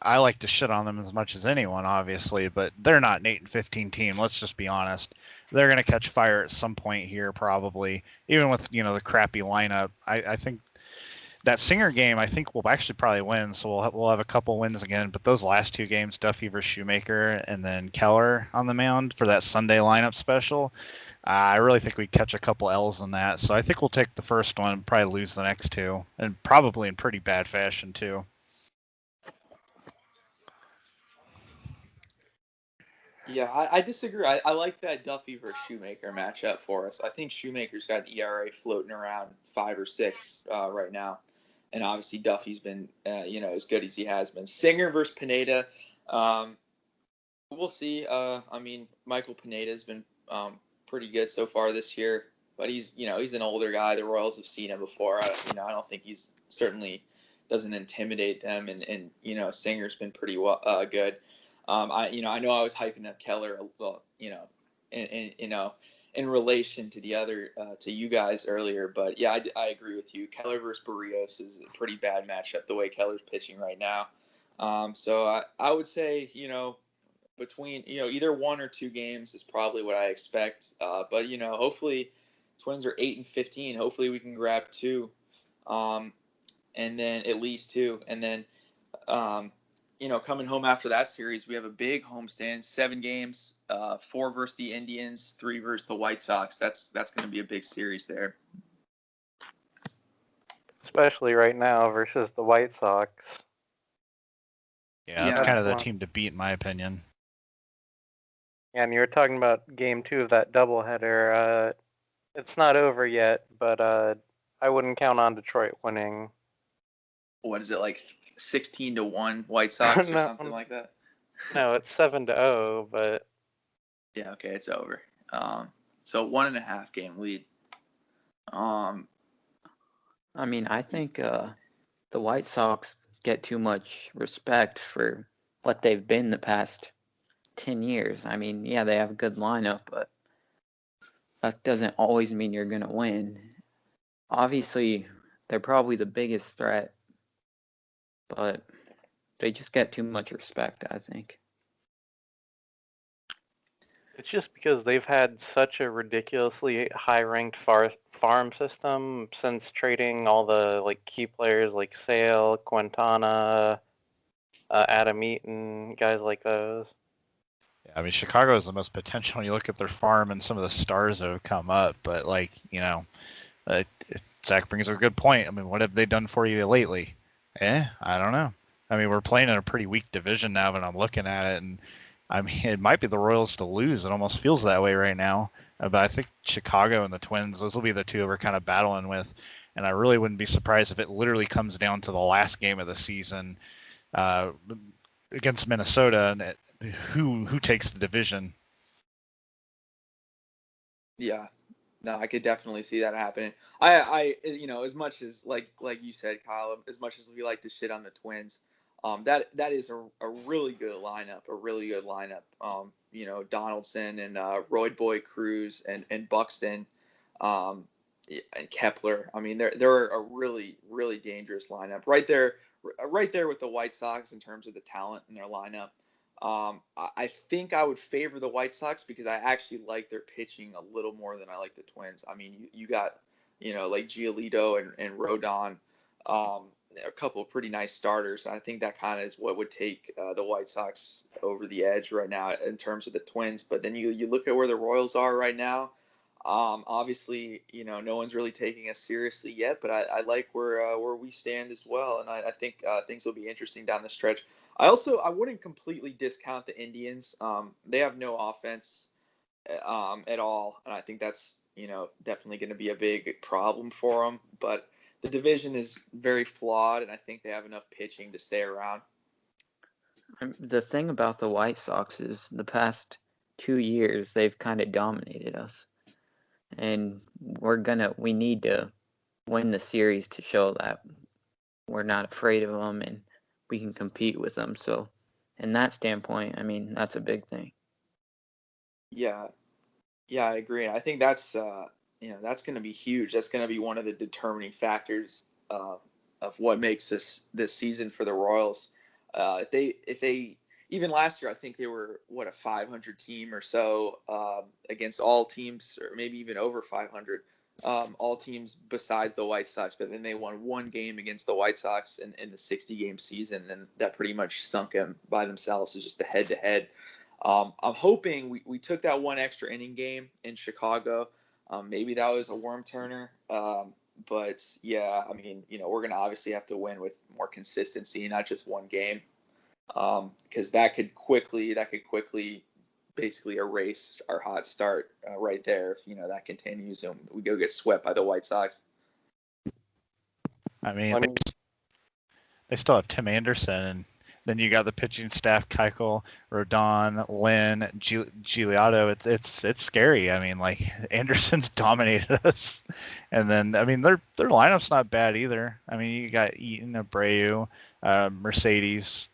I like to shit on them as much as anyone, obviously, but they're not an 8-15 team. Let's just be honest. They're going to catch fire at some point here, probably, even with, the crappy lineup. I think that Singer game, I think we'll actually probably win, so we'll have a couple wins again. But those last 2 games, Duffy versus Shoemaker and then Keller on the mound for that Sunday lineup special, I really think we catch a couple L's in that. So I think we'll take the first one, probably lose the next 2, and probably in pretty bad fashion too. Yeah, I disagree. I like that Duffy versus Shoemaker matchup for us. I think Shoemaker's got an ERA floating around 5 or 6 right now, and obviously Duffy's been as good as he has been. Singer versus Pineda, we'll see. I mean, Michael Pineda's been pretty good so far this year, but he's an older guy. The Royals have seen him before. I don't think he's certainly doesn't intimidate them, and Singer's been pretty good. I know I was hyping up Keller, in relation to the other to you guys earlier, but yeah, I agree with you. Keller versus Barrios is a pretty bad matchup the way Keller's pitching right now. So I would say between either 1 or 2 games is probably what I expect. But hopefully Twins are 8-15. Hopefully we can grab 2, and then at least 2, and then. Coming home after that series, we have a big homestand, 7 games, 4 versus the Indians, 3 versus the White Sox. That's going to be a big series there. Especially right now versus the White Sox. Yeah, that's kind of the team to beat, in my opinion. Yeah, and you were talking about game 2 of that doubleheader. It's not over yet, but I wouldn't count on Detroit winning. What is it, like 16-1 White Sox or something like that? No, it's 7-0, but yeah, okay, it's over. So 1.5 game lead. I mean, I think the White Sox get too much respect for what they've been the past 10 years. I mean, yeah, they have a good lineup, but that doesn't always mean you're going to win. Obviously, they're probably the biggest threat, but they just get too much respect, I think. It's just because they've had such a ridiculously high-ranked farm system since trading all the key players like Sale, Quintana, Adam Eaton, guys like those. Yeah, I mean, Chicago is the most potential when you look at their farm and some of the stars that have come up. But Zack brings up a good point. I mean, what have they done for you lately? I don't know. I mean, we're playing in a pretty weak division now, but I'm looking at it, and I mean, it might be the Royals to lose. It almost feels that way right now. But I think Chicago and the Twins, those will be the 2 we're kind of battling with. And I really wouldn't be surprised if it literally comes down to the last game of the season against Minnesota, and who takes the division. Yeah. No, I could definitely see that happening. I as much as like you said, Kyle, as much as we like to shit on the Twins, that is a really good lineup, Donaldson and Royd Boy Cruz and Buxton, and Kepler. I mean, they're a really, really dangerous lineup right there with the White Sox in terms of the talent in their lineup. I think I would favor the White Sox because I actually like their pitching a little more than I like the Twins. I mean, you got like Giolito and Rodon. a couple of pretty nice starters. I think that kind of is what would take the White Sox over the edge right now in terms of the Twins. But then you look at where the Royals are right now. Obviously, no one's really taking us seriously yet, but I like where we stand as well, and I think things will be interesting down the stretch. I wouldn't completely discount the Indians. They have no offense at all, and I think that's definitely going to be a big problem for them. But the division is very flawed, and I think they have enough pitching to stay around. The thing about the White Sox is the past 2 years they've kind of dominated us, and we need to win the series to show that we're not afraid of them and we can compete with them. So, in that standpoint, I mean, that's a big thing. Yeah, I agree. I think that's that's going to be huge. That's going to be one of the determining factors of what makes this season for the Royals. If they even last year, I think they were a 500 team or so against all teams, or maybe even over 500. All teams besides the White Sox, but then they won one game against the White Sox in the 60-game season, and that pretty much sunk them by themselves as just a head-to-head. I'm hoping we took that one extra inning game in Chicago. Maybe that was a worm turner. But yeah, I mean, we're going to obviously have to win with more consistency, not just one game. Because that could quickly basically erase our hot start right there. If that continues and we go get swept by the White Sox. I mean, they still have Tim Anderson, and then you got the pitching staff: Keuchel, Rodon, Lynn, Giuliotto. It's scary. I mean, like, Anderson's dominated us, and then I mean their lineup's not bad either. I mean, you got Eaton, Abreu, Mercedes.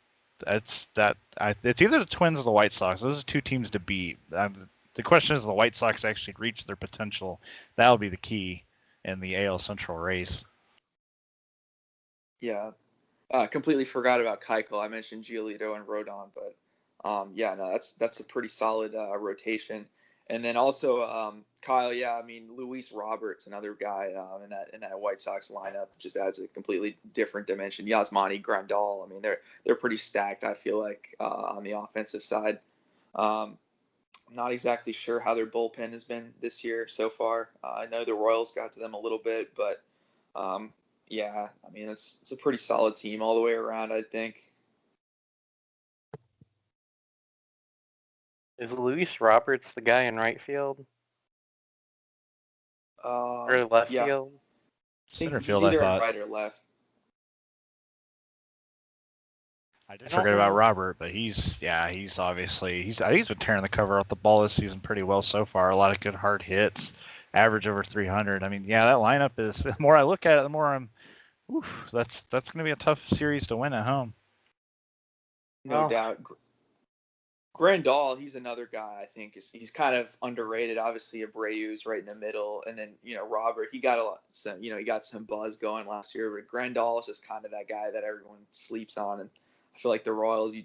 It's either the Twins or the White Sox. Those are two teams to beat. The question is, the White Sox actually reach their potential. That'll be the key in the AL Central race. Yeah, completely forgot about Keuchel. I mentioned Giolito and Rodon, but yeah, no, that's a pretty solid rotation. And then also Kyle, yeah, I mean Luis Roberts, another guy in that White Sox lineup, just adds a completely different dimension. Yasmani Grandal, I mean they're pretty stacked. I feel like on the offensive side. I'm not exactly sure how their bullpen has been this year so far. I know the Royals got to them a little bit, but yeah, I mean it's a pretty solid team all the way around, I think. Is Luis Roberts the guy in right field or left Yeah, field? Center he's field, I either thought. right or left. I did I don't forget about know. Robert, but he's obviously I think he's been tearing the cover off the ball this season pretty well so far. A lot of good hard hits, average over 300. I mean, yeah, that lineup is. The more I look at it, the more I'm. Oof, that's going to be a tough series to win at home. No Well, doubt. Grandal, he's another guy I think he's kind of underrated. Obviously, Abreu's right in the middle, and then Robert, he got he got some buzz going last year. But Grandal is just kind of that guy that everyone sleeps on, and I feel like the Royals.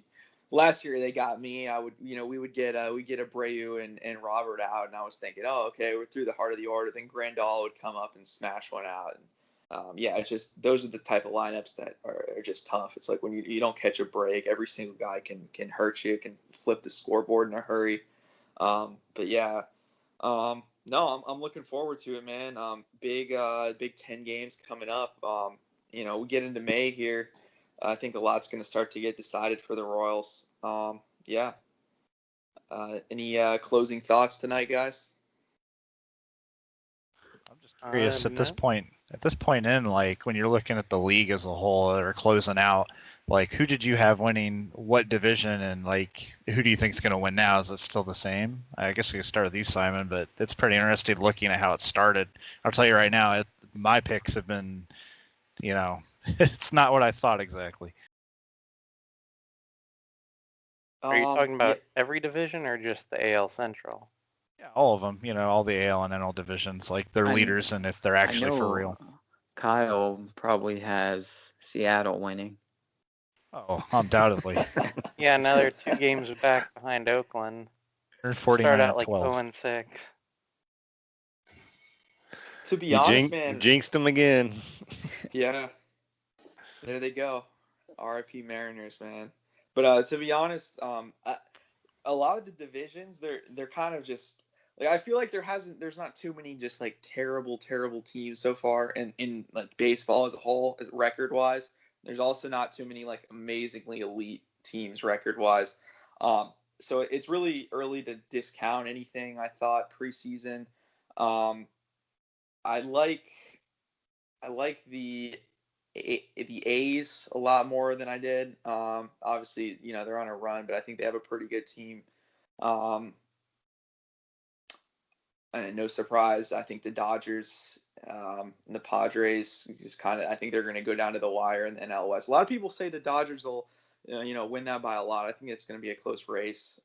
Last year they got me. I would we would get Abreu and Robert out, and I was thinking, oh okay, we're through the heart of the order. Then Grandal would come up and smash one out. And, yeah, it's just those are the type of lineups that are just tough. It's like when you don't catch a break, every single guy can hurt you, can flip the scoreboard in a hurry. But yeah, no, I'm looking forward to it, man. Big 10 games coming up. We get into May here. I think a lot's going to start to get decided for the Royals. Yeah. Any closing thoughts tonight, guys? I'm just curious at this point in, like, when you're looking at the league as a whole or closing out, like, who did you have winning what division, and like who do you think is going to win now? Is it still the same? I guess we can start with you, Simon, but it's pretty interesting looking at how it started. I'll tell you right now, my picks have been, it's not what I thought exactly. are you talking about Yeah. every division or just the AL Central? Yeah, all of them, all the AL and NL divisions, like their leaders, and if they're actually for real. Kyle probably has Seattle winning. Oh, undoubtedly. Yeah, now they're 2 games back behind Oakland. They're Start 49 out and like 12. 0-6. To be honest, You man. jinxed them again. Yeah. There they go. RIP Mariners, man. But to be honest, a lot of the divisions they're kind of just like I feel like there's not too many just like terrible teams so far in like baseball as a whole record wise. There's also not too many like amazingly elite teams record wise. So it's really early to discount anything. I thought preseason. Um, I like the A's a lot more than I did. Obviously, they're on a run, but I think they have a pretty good team. And no surprise, I think the Dodgers and the Padres just kind of. I think they're going to go down to the wire in the NL West. A lot of people say the Dodgers will, win that by a lot. I think it's going to be a close race.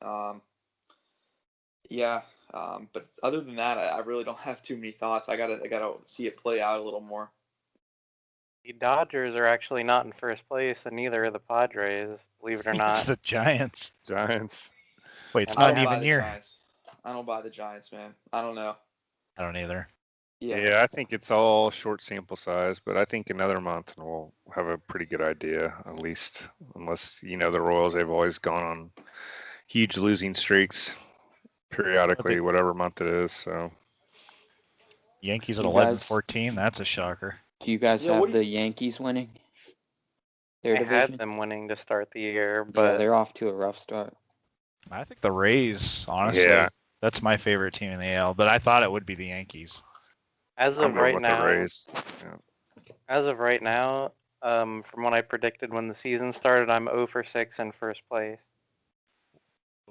Yeah. But other than that, I really don't have too many thoughts. I gotta see it play out a little more. The Dodgers are actually not in first place, and neither are the Padres, believe it or It's not. the Giants. Giants. Wait, it's And I not don't even year. Giants. I don't buy the Giants, man. I don't know. I don't either. Yeah, I think it's all short sample size, but I think another month and we'll have a pretty good idea, at least, unless, the Royals, they've always gone on huge losing streaks periodically, whatever month it is. So Yankees at You 11-14. That's a shocker. Do you guys Yeah, have the Yankees winning their I division? had them winning to start the year, Yeah, but they're off to a rough start. I think the Rays, honestly, Yeah. that's my favorite team in the AL. But I thought it would be the Yankees. as I'm of going right with the now, Rays. from what I predicted when the season started, I'm 0 for 6 in first place.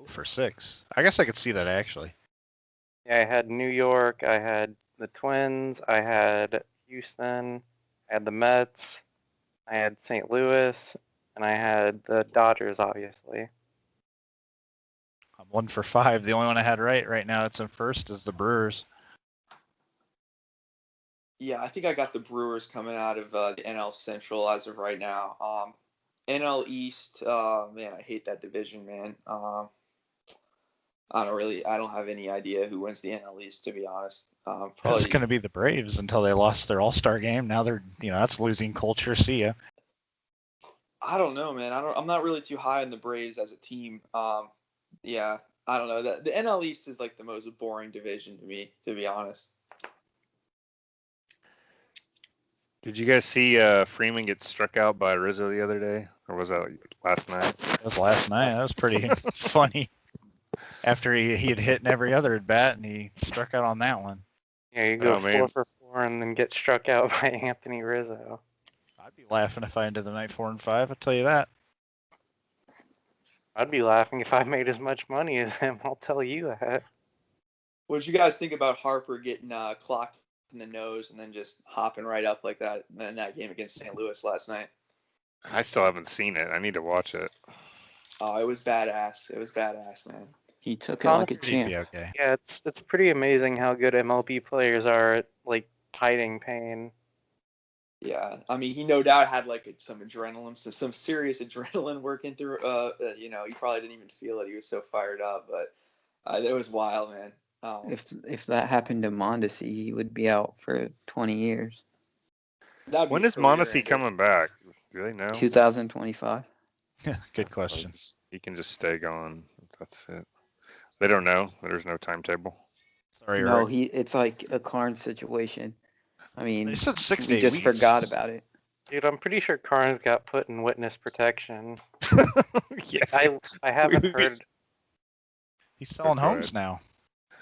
0-6. I guess I could see that actually. Yeah, I had New York, I had the Twins, I had Houston, I had the Mets, I had St. Louis, and I had the Dodgers, obviously. I'm 1 for 5. The only one I had right now that's in first is the Brewers. Yeah, I think I got the Brewers coming out of the NL Central as of right now. NL East, man, I hate that division, man. I don't have any idea who wins the NL East, to be honest. It's Probably going to be the Braves until they lost their All-Star game. Now they're, that's losing culture. See ya. I don't know, man. I'm not really too high on the Braves as a team. Yeah, I don't know. The NL East is like the most boring division to me, to be honest. Did you guys see Freeman get struck out by Rizzo the other day? Or was that last night? That was last night. That was pretty funny. After he had hit in every other at bat and he struck out on that one. Yeah, you go Oh, man. 4 for 4 and then get struck out by Anthony Rizzo. I'd be laughing if I ended the night 4-5. I'll tell you that. I'd be laughing if I made as much money as him. I'll tell you that. What did you guys think about Harper getting clocked in the nose and then just hopping right up like that in that game against St. Louis last night? I still haven't seen it. I need to watch it. Oh, it was badass. It was badass, man. He took it like a champ. Okay. Yeah, it's pretty amazing how good MLB players are at like hiding pain. Yeah, I mean, he no doubt had like some adrenaline, some serious adrenaline working through. He probably didn't even feel it. He was so fired up, but it was wild, man. If that happened to Mondesi, he would be out for 20 years. When is Mondesi coming back? Do they know? 2025. Good question. He can just stay gone. That's it. They don't know. There's no timetable. Sorry, No, Rick. it's like a Carnes situation. I mean, They said 6 to we 8 just weeks. forgot about it. Dude, I'm pretty sure Carnes got put in witness protection. Yeah. I haven't heard. He's selling Go homes ahead. now.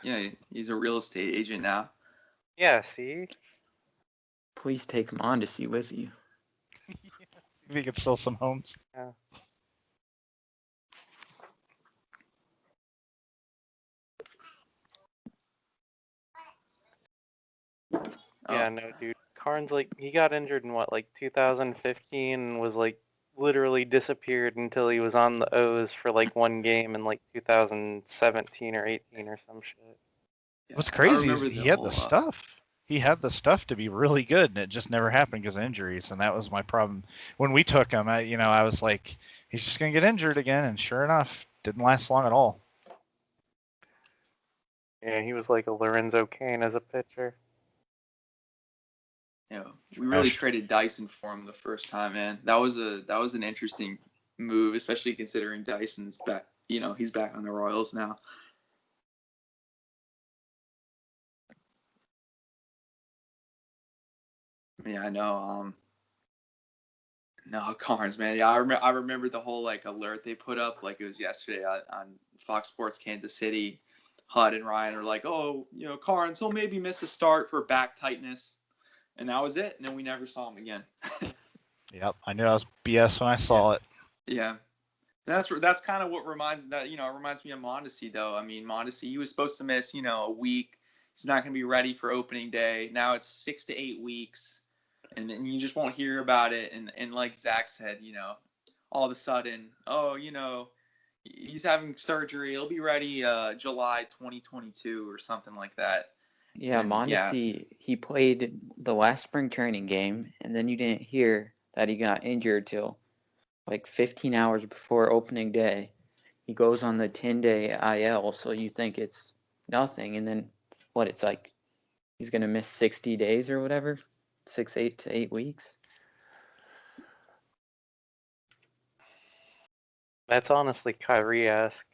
Yeah, he's a real estate agent now. Yeah, see? Please take Mondesi with you. If he could sell some homes. Yeah. Yeah, no, dude. Carnes, like, he got injured in what, like 2015 and was like literally disappeared until he was on the O's for like one game in like 2017 or 18 or some shit. What's crazy is remember he the had whole, the stuff. He had the stuff to be really good, and it just never happened because of injuries. And that was my problem when we took him. I was like, he's just gonna get injured again, and sure enough, didn't last long at all. Yeah, he was like a Lorenzo Cain as a pitcher. we really Trash. traded Dyson for him the first time, man. That was an interesting move, especially considering Dyson's back. He's back on the Royals now. Yeah, I know. No, Carnes, man. Yeah, I remember the whole alert they put up like it was yesterday on Fox Sports Kansas City. Hud and Ryan are like, oh, Carnes, he'll maybe miss a start for back tightness, and that was it. And then we never saw him again. Yep, I knew I was BS when I saw it. Yeah. That's kind of what reminds me of Mondesi though. I mean, Mondesi, he was supposed to miss a week. He's not going to be ready for opening day. Now it's 6 to 8 weeks, and then you just won't hear about it. And like Zack said, all of a sudden, he's having surgery. He'll be ready July 2022 or something like that. Yeah, And, Mondesi, he played the last spring training game, and then you didn't hear that he got injured till like 15 hours before opening day. He goes on the 10-day IL, so you think it's nothing, and then it's like he's going to miss 60 days or whatever, 8 to 8 weeks. That's honestly Kyrie-esque.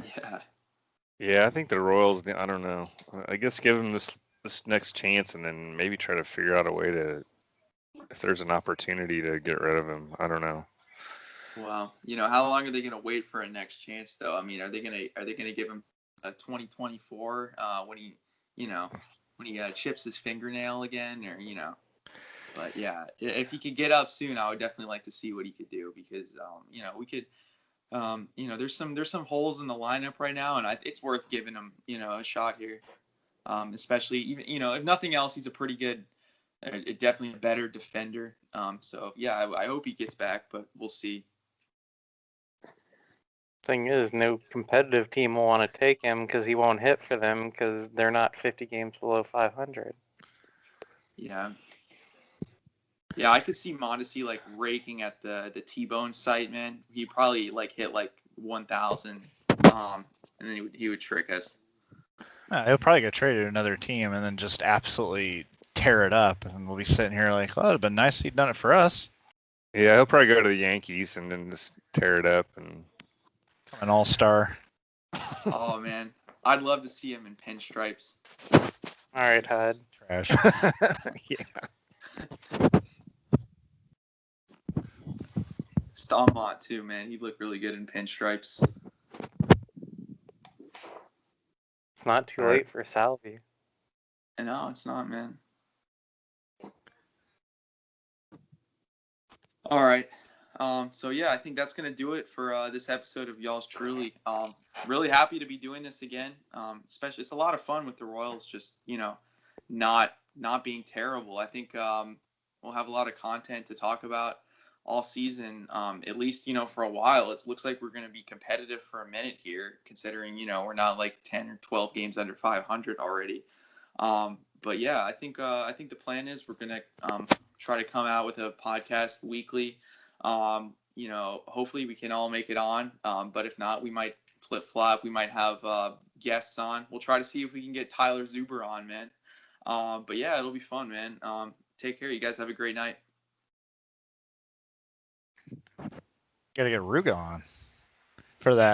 Yeah. Yeah, I think the Royals. I don't know. I guess give him this next chance, and then maybe try to figure out a way to, if there's an opportunity to get rid of him. I don't know. Well, how long are they going to wait for a next chance though? I mean, are they going to give him a 2024 when he chips his fingernail again, or But yeah, if he could get up soon, I would definitely like to see what he could do because we could there's some holes in the lineup right now, and it's worth giving him a shot here. Especially even if nothing else, he's a pretty good, definitely a better defender. So yeah, I hope he gets back, but we'll see. Thing is, no competitive team will want to take him because he won't hit for them because they're not 50 games below 500. Yeah. Yeah, I could see Mondesi raking at the T-bone site, man. He probably hit 1,000, and then he would trick us. He'll probably get traded to another team and then just absolutely tear it up, and we'll be sitting here like, oh, it'd have been nice if he'd done it for us. Yeah, he'll probably go to the Yankees and then just tear it up and An all-star. Oh man, I'd love to see him in pinstripes. All right, Hud. Trash. yeah. Stalmont too, man. He'd look really good in pinstripes. It's not too late for Salvi. No, it's not, man. All right. So yeah, I think that's gonna do it for this episode of Yals Truly. Really happy to be doing this again. Especially, it's a lot of fun with the Royals. Just not being terrible. I think we'll have a lot of content to talk about all season. At least for a while. It looks like we're gonna be competitive for a minute here, considering we're not 10 or 12 games under 500 already. But yeah, I think the plan is we're gonna try to come out with a podcast weekly. Hopefully we can all make it on. But if not, we might flip flop. We might have guests on. We'll try to see if we can get Tyler Zuber on, man. But yeah, it'll be fun, man. Take care. You guys have a great night. Gotta get Ruga on for that.